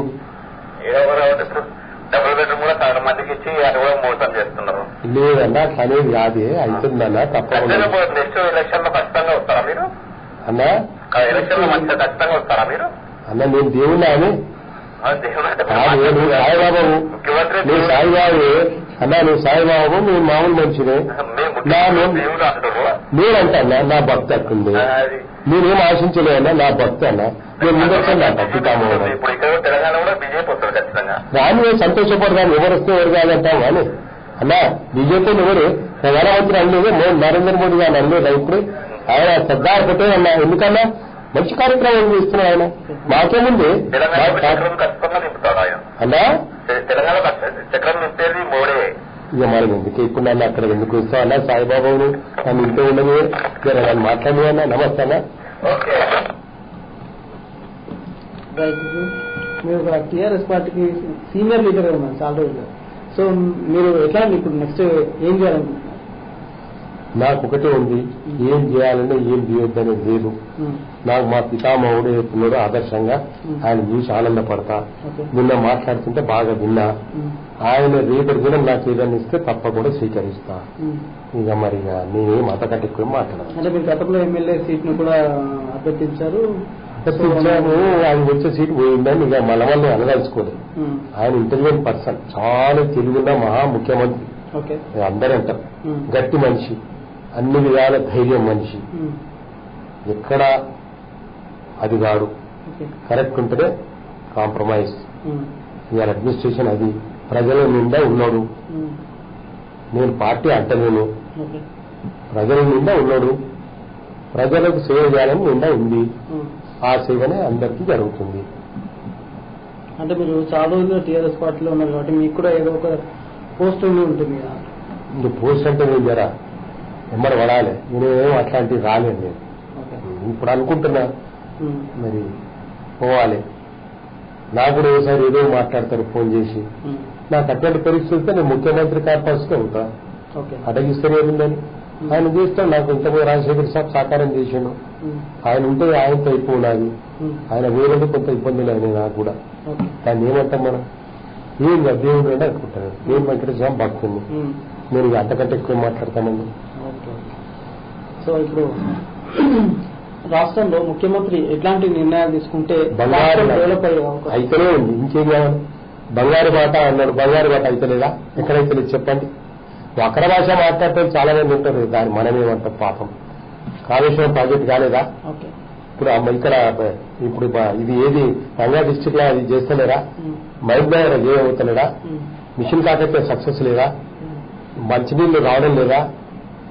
D: డబుల్ బెడ్రూమ్ కూడా చాలా మందికి ఇచ్చి అది కూడా మోసం చేస్తున్నారు.
B: లేదన్నా అట్లా అనేది కాదే, అవుతుందన్నా తప్పకుండా.
D: నెక్స్ట్ ఎలక్షన్ లో ఖచ్చితంగా వస్తారా మీరు?
B: అన్నా
D: ఎలక్షన్ లో మంచిగా ఖచ్చితంగా వస్తారా మీరు?
B: అన్నా నేను దేవుడా అని సాయిబాబు, నువ్వు సాయిబాబు అన్నా, నువ్వు సాయిబాబు, నువ్వు మామూలు మనిషినే. నేనంటన్నా నా భక్తి అట్టుంది, నేనేం ఆశించలేదన్నా, నా భక్తి అన్నా. నేను ముందొచ్చాను అంట పితామహం.
D: తెలంగాణ కూడా బీజేపీ వస్తారు ఖచ్చితంగా.
B: రాని సంతోషపడదాన్ని, ఎవరు వస్తే ఎవరు కాదంటాం కానీ అన్నా. బీజేపీ ఎవరు ప్రధానమంత్రి అనలేదు, నరేంద్ర మోడీ గారు అనలేదు. ఇప్పుడు ఆయన సర్దార్ పటేల్ అన్నా. ఎందుకన్నా మంచి కార్యక్రమం చేస్తున్నాడు ఆయన. మాకేముంది అన్నా,
D: తెలంగాణ చక్రం నింపేది మోడీ.
B: ఇక మరి ఎందుకు ఇప్పుడు నన్ను అక్కడ ఎందుకు ఇస్తావు అన్నా? సాయిబాబాను నన్ను ఇంట్లో ఉండదు, నన్ను మాట్లాడి అన్నా. నమస్తే అన్నా.
A: మీరు టీఆర్ఎస్ పార్టీకి సీనియర్ లీడర్ ఉన్నారు చాలా రోజులు. సో మీరు ఎట్లా ఇప్పుడు నెక్స్ట్ ఏం చేయాలనుకుంటున్నారు?
B: నాకు ఒకటే ఉంది, ఏం చేయాలంటే ఏం చేయొద్దనేది లేదు. నాకు మా పితామహుడు చెప్తున్నాడు ఆదర్శంగా, ఆయన చూసి ఆనందపడతా. నిన్న మాట్లాడుతుంటే బాగా విన్నా. ఆయన రేపటి దినం నాకు ఏదైనా ఇస్తే తప్పకుండా స్వీకరిస్తా. ఇక మరి నేనేం అంతకంటే ఎక్కువ మాట్లాడాను.
A: అంటే మీరు గతంలో ఎమ్మెల్యే సీట్ ను కూడా అభ్యర్థించారు.
B: ఆయన వచ్చే సీటు పోయిందని ఇక మళ్ళీ అనదలుచుకోలేదు. ఆయన ఇంటెలిజెంట్ పర్సన్, చాలా తెలివిన్న మహా ముఖ్యమంత్రి అందరూ అంటారు. గట్టి మనిషి, అన్ని విధాల ధైర్యం మనిషి, ఎక్కడ అది కాదు. కరెక్ట్ ఉంటేనే కాంప్రమైజ్. ఇవాళ అడ్మినిస్ట్రేషన్ అది ప్రజల నిండా ఉన్నాడు. నేను పార్టీ అంటలేను, ప్రజల నిండా ఉన్నాడు. ప్రజలకు సేవ చేయాలని నిండా ఉంది. ఆ సేవనే అందరికీ జరుగుతుంది.
A: అంటే మీరు చాలా రోజులు టీఆర్ఎస్ పార్టీలో ఉన్నారు కాబట్టి మీకు కూడా ఏదో ఒక పోస్ట్ ఉంటుంది.
B: పోస్ట్ అంటే నేను జరా ఎమ్మడి పడాలి, నేనేమో అట్లాంటివి రాలేదు. నేను ఇప్పుడు అనుకుంటున్నా మరి పోవాలి. నాకు కూడా ఒకసారి ఏదో మాట్లాడతారు ఫోన్ చేసి. నాకు అట్లాంటి పరిస్థితి నేను ముఖ్యమంత్రి కార్పొరేషన్ అవుతా, అటగిస్తూనే ఉందని ఆయన చేస్తాం. నాకు ఇంతకుముందు రాజశేఖర్ సాబ్ సాకారం చేసాడు. ఆయన ఉంటే ఆయనతో అయిపోయినది. ఆయన వేరే కొంత ఇబ్బందులు అయినాయి నాకు కూడా. దాన్ని ఏమంటాం మనం, ఏం దేవుడు అంటే అనుకుంటాను. ఏం వెంకటేశ్వర భక్తుని నేను అంతకంటే ఎక్కువ మాట్లాడతానండి.
A: సో ఇప్పుడు రాష్ట్రంలో ముఖ్యమంత్రి ఎట్లాంటి నిర్ణయాలు తీసుకుంటే డెవలప్ అయ్యే అవకాశం
B: అయితేనే ఉంది. ఇంకేం కావాలి? బంగారు బాట అన్నాడు, బంగారు బాట అయితలేదా? ఎక్కడైతే లేదు చెప్పండి. వక్ర భాష మాట్లాడితే చాలా మంది ఉంటారు, దాన్ని మనమేమంటాం పాపం. కాళేశ్వరం ప్రాజెక్ట్ కాలేదా? ఇప్పుడు ఇక్కడ ఇప్పుడు ఇది ఏది రంగా డిస్టిక్ లో అది చేస్తలేరా? మైగ్నగర్ ఏమవుతలేడా? మిషన్ కాకపోతే సక్సెస్ లేదా? మంచినీళ్లు రావడం లేదా?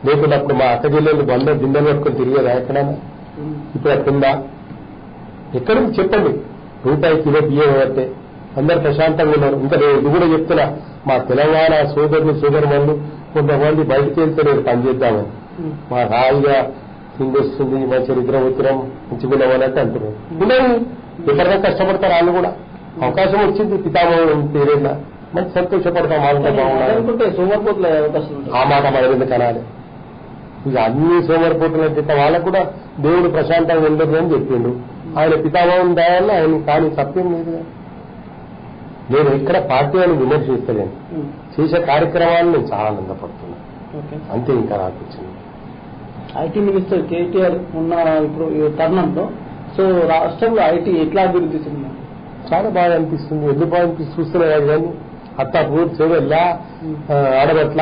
B: లేకుండా అప్పుడు మా అక్క జిల్లాలు దిండలు పట్టుకొని తిరిగేదా ఎక్కడైనా? ఇప్పుడు అట్టుందా? ఎక్కడ చెప్పండి. రూపాయి కిలో బియ్యం పడితే అందరు ప్రశాంతంగా ఉన్నారు. ఇంకా నేను ఇది కూడా చెప్తున్నా, మా తెలంగాణ సోదరులు సోదరులు కొంతమంది బయటకు వెళ్తే నేను పనిచేద్దామని, మా హాయిగా తిండి వస్తుంది, మంచి నిద్రపోతున్నాం, మంచిగా అంటే అంటున్నారు. ఉండవు, ఎక్కడైనా కష్టపడతారు వాళ్ళు కూడా. అవకాశం వచ్చింది పితామహం పేరేనా, మంచి సంతోషపడతాం. వాళ్ళతో బాగుంటుంది. ఆ మాట మన మీద కనాలి. ఇక అన్ని సోమరిపోతులు అంటే వాళ్ళకు కూడా దేవుడు ప్రశాంతంగా ఉండదు అని చెప్పిండు. ఆయన పితామహం దయాల్లో ఆయన కానీ సత్యం లేదు. నేను ఇక్కడ పార్టీ అని విమర్శిస్తలేను, చేసే కార్యక్రమాలను నేను చాలా ఆనందపడుతున్నా. అంతే, ఇంకా నాకు వచ్చింది.
A: ఐటీ మినిస్టర్ కేటీఆర్ ఉన్న ఇప్పుడు తరుణంలో సో రాష్ట్రంలో ఐటీ ఎట్లా అభివృద్ధి చెందింది?
B: చాలా బాగా అనిపిస్తుంది. ఎందుకు బాగా అనిపిస్తుంది చూస్తున్నాయి కానీ అత్తాపూర్, చెవెల్లా, ఆడగట్ల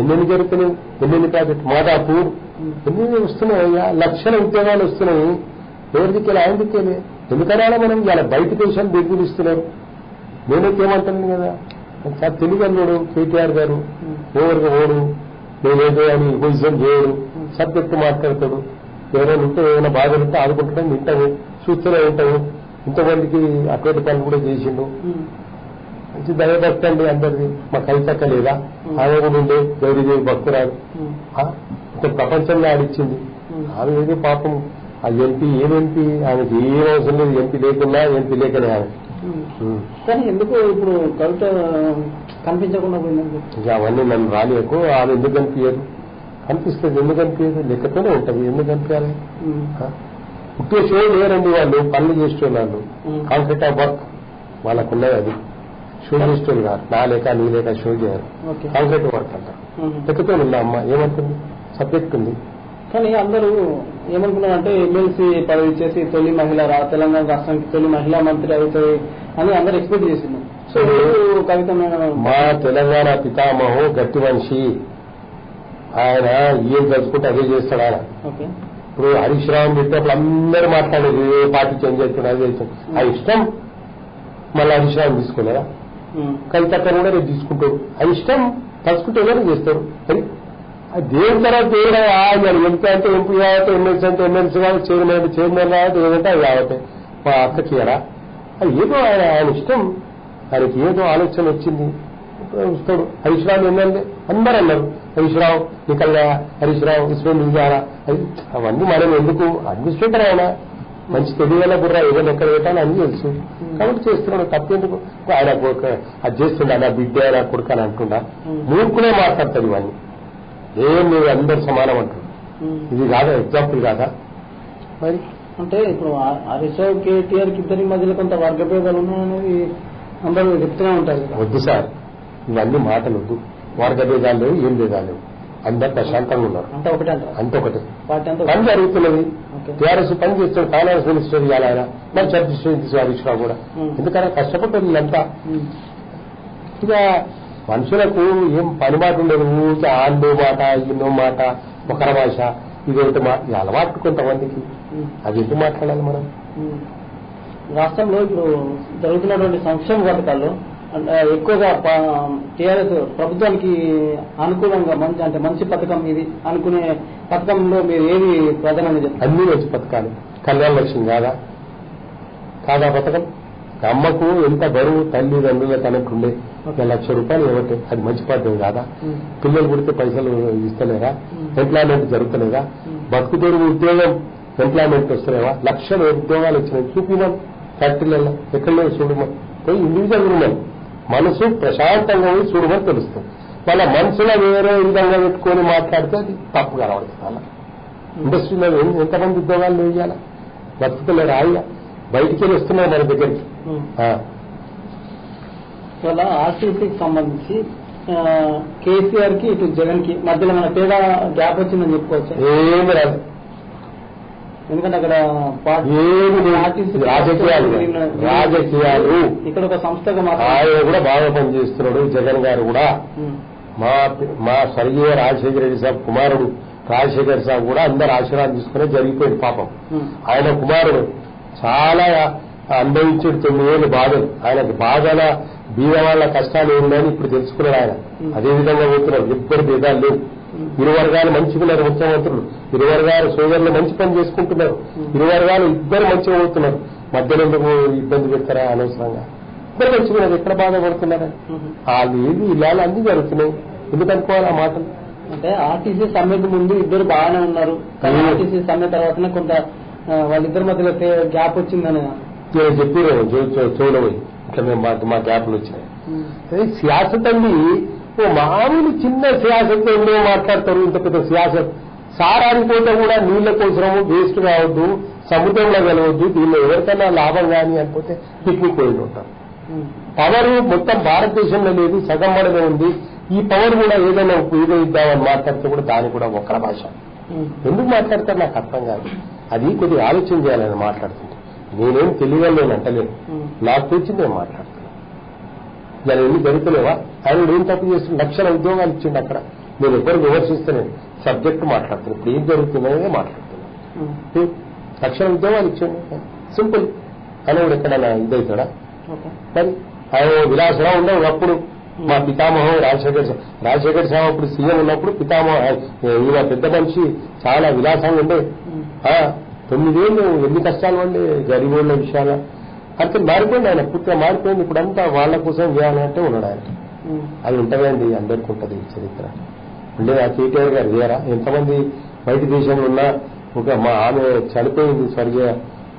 B: ఎన్నెన్ని జరుగుతున్నాయి, ఎన్నెన్ని ప్రాజెక్టు, మాదాపూర్ ఎన్ని వస్తున్నాయ్యా, లక్షల ఉద్యోగాలు వస్తున్నాయి. ఎవరి దిక్కేలే, ఆయన దిక్కేలే. ఎందుకన్నా మనం ఇలా బయట దేశాలు బెదిరిస్తున్నారు. నేనైతే ఏమంటాను కదా, సార్ తెలుగు కేటీఆర్ గారు ఓవర్గా ఓడు, నేనేదో అని పొజిషన్ చేయడు, సబ్జెక్టు మాట్లాడతాడు. ఎవరైనా ఉంటే ఏమైనా బాధలు ఉంటే ఆదుకుంటాం, వింటాము, చూస్తూనే ఉంటాము. ఇంతమందికి అటువంటి పనులు కూడా చేసిండు. మంచి దయభక్తి అండి అందరిది. మా కవితక్క లేదా, ఆమె కూడా ఉండే గౌరీదేవి భక్తురాలు, ప్రపంచంలో ఆడిచ్చింది. ఆమె ఏదో పాపం ఆ ఎంపీ ఏమెంపీ, ఆమెకి ఏం అవసరం లేదు. ఎంపీ లేకున్నా ఎంపీ లేకనే ఆమె.
A: కానీ ఎందుకు ఇప్పుడు కవిత కనిపించకుండా పోయిందని
B: ఇక అవన్నీ నన్ను రాలేకు. ఆమె ఎందుకు కనిపించదు? కనిపిస్తుంది. ఎందుకు కనిపించదు? లెక్కతోనే ఉంటుంది. ఎందుకు కనిపించాలి? పుట్టే షో లేరండి వాళ్ళు, పనులు చేసేవాళ్ళు. కాన్సెప్ట్ ఆఫ్ వర్క్ వాళ్ళకున్నది. అది షో చేసేవాళ్ళు కాదు. నా లేక నీ లేక షో చేయరు. కాన్సెప్ట్ వర్క్ అంటారు. లెక్కతో ఉందా అమ్మ? ఏమంటుంది? సబ్జెక్ట్ ఉంది.
A: కానీ అందరూ ఏమనుకున్నారంటే ఎమ్మెల్సీ పదవి ఇచ్చేసి తొలి మహిళ తెలంగాణ రాష్ట్రానికి తొలి మహిళా మంత్రి అవుతుంది అని అందరూ ఎక్స్పెక్ట్ చేసింది. సో కవిత
B: మా తెలంగాణ పితామహం గట్టి మనిషి, ఆయన ఏం తలుచుకుంటే అదే చేస్తాడు ఆయన. ఇప్పుడు హరీష్ రావు పెట్టేప్పుడు అందరూ మాట్లాడేది ఏ పార్టీ చేంజ్ చేస్తున్నాడు, అదే చేస్తాడు. ఆ ఇష్టం మళ్ళీ హరీష్ రావు తీసుకోలేదా? కవితక్క కూడా రేపు తీసుకుంటాడు. ఆ ఇష్టం తలుచుకుంటే ఎవరు చేస్తారు? దేవుడి తర్వాత దేవుడు ఆయన ఎంపీ అంటే ఎంపీ కావచ్చు, ఎమ్మెల్సీ అంటే ఎమ్మెల్సీ కావచ్చు, చైర్మన్ కావచ్చు, ఏదంటే అది కావచ్చు. మా అక్క చేయరా? అది ఏదో ఆయన ఇష్టం. ఆయనకి ఏదో ఆలోచన వచ్చింది, వస్తాడు. హరీష్ రావు ఎమ్మెల్యే అందరూ అన్నారు, హరీష్ రావు నికల్లా, హరీష్ రావు ఇస్వేంద్ర విజయారా, అవన్నీ మనం ఎందుకు? అడ్మినిస్ట్రేటర్ ఆయన మంచి తెలియగల బుర్ర, ఏదైనా ఎక్కడ పెట్టాలో అన్ని తెలుసు కాబట్టి చేస్తున్నాడు. తప్పేందుకు? ఆయన అది చేస్తుండ నా బిడ్డ నా కొడుకు అని అంటుండా? మూర్ఖులే మాట్లాడతాడు ఇవన్నీ. ఏం మీరు అందరు సమానం అంటారు. ఇది కాదా ఎగ్జాంపుల్ కాదా? మరి
A: అంటే ఇప్పుడు హరీష్ రావు కేటీఆర్ కి ఇద్దరి మధ్యలో కొంత వర్గభేదాలు ఉన్నాయనేది అందరూ చెప్తూనే ఉంటారు.
B: వద్దు సార్, ఇవన్నీ మాటలు వద్దు. వర్గభేదాలు లేవు, ఏం భేదాలు లేవు. అందరు ప్రశాంతంగా ఉన్నారు.
A: అంత ఒకటే
B: పని జరుగుతున్నది. టీఆర్ఎస్ పని చేస్తాడు. ఫైనాన్స్ మినిస్టర్ ఇవ్వాలి ఆయన, మరి చర్చ తీసు హరీష్ రావు కూడా. ఎందుకంటే కష్టపడ్డారు వీళ్ళంతా. ఇక మనుషులకు ఏం పని మాట ఉండదు. ఊరికే ఆండో మాట, ఇన్నో మాట, ఒకర భాష, ఇదేంటి మాట, అలవాటు కొంతమందికి. అది ఎందుకు మాట్లాడాలి మనం?
A: రాష్ట్రంలో ఇప్పుడు జరుగుతున్నటువంటి సంక్షేమ పథకాల్లో ఎక్కువగా టీఆర్ఎస్ ప్రభుత్వానికి అనుకూలంగా మంచి పథకం ఇది అనుకునే పథకంలో మీరు ఏది ప్రధానంగా చెప్తారు?
B: అన్ని మంచి పథకాలు. కళ్యాణ లక్ష్మి కాదా పథకం? అమ్మకు ఎంత బరువు తల్లిదండ్రుల తనకుండే ₹1,00,000 ఇవ్వటే, అది మంచి పద్ధతి కాదా? పిల్లలు పుడితే పైసలు ఇస్తలేరా? ఎంప్లాయ్మెంట్ జరుగుతలేదా? బతుకుతోడు ఉద్యోగం ఎంప్లాయ్మెంట్ వస్తలేవా? లక్షల ఉద్యోగాలు వచ్చినాయి. చూపిమని ఫ్యాక్టరీలలో ఎక్కడో చూడమని పోయి ఇండివిజువల్ రూమని మనసు ప్రశాంతంగా పోయి చూడమని తెలుస్తుంది. వాళ్ళ మనసులో వేరే విధంగా పెట్టుకొని మాట్లాడితే అది తప్పు కనబడుతుంది. అలా ఇండస్ట్రీలో ఎంతమంది ఉద్యోగాలు వేయాలా? బతుకుతలేరు. హాయిగా బయటికి వెళ్ళి వస్తున్నారు మన దగ్గరికి.
A: ఇవాళ ఆర్టీసీకి సంబంధించి కేసీఆర్ కి ఇటు జగన్ కి మధ్యలో మన తేడా గ్యాప్ వచ్చిందని చెప్పుకోవచ్చు.
B: ఏమి రాదు,
A: ఎందుకంటే అక్కడ
B: రాజకీయాలు
A: ఇక్కడ ఒక సంస్థగా
B: ఆయన కూడా బాగా పనిచేస్తున్నాడు. జగన్ గారు కూడా మా స్వర్గీయ రాజశేఖర రెడ్డి సాబ్ కుమారుడు రాజశేఖర్ సాబ్ కూడా అందరు ఆశీర్వాదం తీసుకునే జరిగిపోయింది. పాపం ఆయన కుమారుడు చాలా అనుభవించాడు 9 ఏళ్ళు బాధలు. ఆయనకు బాధల బీద వాళ్ళ కష్టాలు ఏందని ఇప్పుడు తెలుసుకున్నాడు ఆయన. అదేవిధంగా పోతున్నారు, ఇద్దరు భేదాలు లేవు. ఇరు వర్గాలు మంచిగున్నారు ముఖ్యమంత్రులు, ఇరు వర్గాల సోదరులు మంచి పని చేసుకుంటున్నారు, ఇరు వర్గాలు ఇద్దరు మంచిగా పోతున్నారు. మధ్యలో ఎందుకు ఇబ్బంది పెడతారా అనవసరంగా? ఇద్దరు మంచిగున్నారు, ఎక్కడ బాధపడుతున్నారా? వాళ్ళు ఏది ఇలా అన్ని జరుగుతున్నాయి. ఎందుకు అనుకోవాలి ఆ మాటలు?
A: అంటే ఆర్టీసీ సమ్మెకు ముందు ఇద్దరు బాగానే ఉన్నారు, కానీ ఆర్టీసీ సమ్మె తర్వాతనే కొంత వాళ్ళిద్దరి మధ్యలో గ్యాప్ వచ్చిందని
B: చెప్పారు. చూడబోయి ఇట్లా మేము మా గ్యాప్లు వచ్చినాయి. సియాసత్ అండి మామూలు చిన్న సియాసత్ ఎన్నో మాట్లాడతారు. ఇంత పెద్ద సియాసత్ సారానిపోతే కూడా నీళ్ల కోసము వేస్ట్ కావద్దు, సముద్రంలో కలవద్దు, దీనిలో ఎవరికైనా లాభం కానీ అనిపోతే పిక్నిక్ పోయి ఉంటారు. పవర్ మొత్తం భారతదేశంలో లేదు, సగం పడనే ఉంది. ఈ పవర్ కూడా ఏదైనా ఉపయోగిద్దామని మాట్లాడితే కూడా దాని కూడా ఒక్కల భాష. ఎందుకు మాట్లాడతారు నాకు అర్థం కాదు. అది కొద్దిగా ఆలోచన చేయాలని మాట్లాడుతుంటే నేనేం తెలియని నేను అంటలేను, నాకు తెచ్చింది నేను మాట్లాడుతున్నాను. ఇలా ఎన్ని జరుగుతలేవా? ఆయన ఏం తప్పు చేస్తుంది? లక్షల ఉద్యోగాలు ఇచ్చిండు అక్కడ. నేను ఎవ్వరు విమర్శిస్తున్నాను, సబ్జెక్టు మాట్లాడుతున్నాను. ఇప్పుడు ఏం జరుగుతుందనే మాట్లాడుతున్నాను. లక్షల ఉద్యోగాలు ఇచ్చిండు, సింపుల్. అని కూడా ఎక్కడైనా ఇదవుతాడా? మరి ఆయన విలాసరావు ఉండవు అప్పుడు. మా పితామహం రాజశేఖర్ సాబ్ అప్పుడు సీఎం ఉన్నప్పుడు పితామహం ఈయన పెద్ద మనిషి చాలా విలాసంగా ఉండే. 9 ఏళ్ళు ఎన్ని కష్టాలు ఉండే గరీబోళ్ళ విషయాల అంటే మారిపోయింది. ఆయన పూర్తిగా మారిపోయింది. ఇప్పుడంతా వాళ్ళ కోసం చేయాలంటే ఉన్నాడు ఆయన. అది ఉంటుందండి, అందరికీ ఉంటుంది చరిత్ర. ఉండే ఆ కేటీఆర్ గారు వేరా ఎంతమంది బయట దేశంలో ఉన్నా ఒక మా ఆమె చనిపోయింది స్వర్గీయ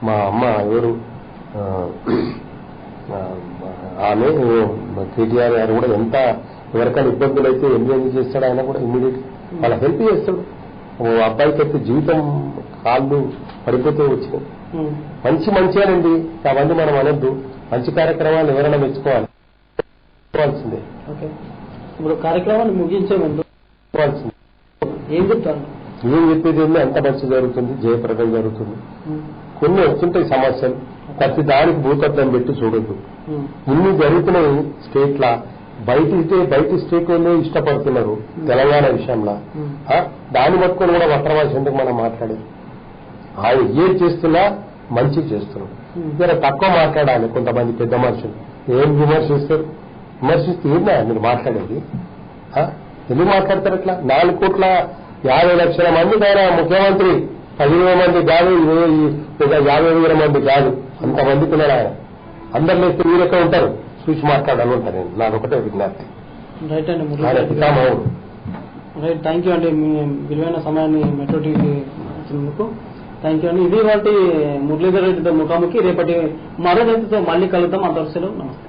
B: మా అమ్మ ఎవరు ఆమె కేటీఆర్ గారు కూడా ఎంత ఎవరికైనా ఇబ్బందులు అయితే ఎన్ని చేస్తాడు ఆయన కూడా ఇమ్మీడియట్ వాళ్ళ హెల్ప్ చేస్తాడు. ఓ అబ్బాయికి అయితే జీవితం కాళ్ళు పడిపోతూ వచ్చినాయి. మంచిగానండి అవన్నీ మనం అనొద్దు. మంచి కార్యక్రమాలు ఎవరైనా మెచ్చుకోవాలి.
A: ఇప్పుడు కార్యక్రమాన్ని ముగించే ముందు ఏం చెప్తాను?
B: ఏం చెప్పేది ఏంటి? అంత మంచి జరుగుతుంది, జయప్రదం జరుగుతుంది. కొన్ని వస్తుంటాయి సమస్యలు, ప్రతి దానికి భూతత్వం పెట్టి చూడొద్దు. ఇన్ని జరుగుతున్నాయి స్టేట్లా. బయట స్టేట్ వాళ్ళే ఇష్టపడుతున్నారు తెలంగాణ విషయంలో. దాన్ని పట్టుకొని కూడా వక్రవాసి ఎందుకు మనం మాట్లాడేది? ఆయన ఏం చేస్తున్నా మంచి చేస్తున్నాడు. జర తక్కువ మాట్లాడాలి. కొంతమంది పెద్ద మనుషులు ఏం విమర్శిస్తారు? విమర్శిస్తే ఏందా మీరు మాట్లాడేది? ఎందుకు మాట్లాడతారు అట్లా? 4,50,00,000 మంది ఆయన ముఖ్యమంత్రి. 15,000 మంది కాదు, 50,000 మంది కాదు, అంతమందికి ఉన్నాడు ఆయన. అందరు లేస్తే మీరెక్కడ ఉంటారు? చూసి మాట్లాడాలి ఉంటారు. నేను నాదొకటే విజ్ఞప్తి.
A: రైట్ అండి, రైట్. థ్యాంక్ యూ అండి, మీ విలువైన సమయాన్ని మెట్రో టీవీ ఇచ్చినందుకు థ్యాంక్ యూ అండి. ఇది వాటి మురళీధర్ రెడ్డితో ముఖాముఖి. రేపటి మరో రైతుతో మళ్ళీ కలుద్దాం. అందరూ సెలవు. నమస్తే.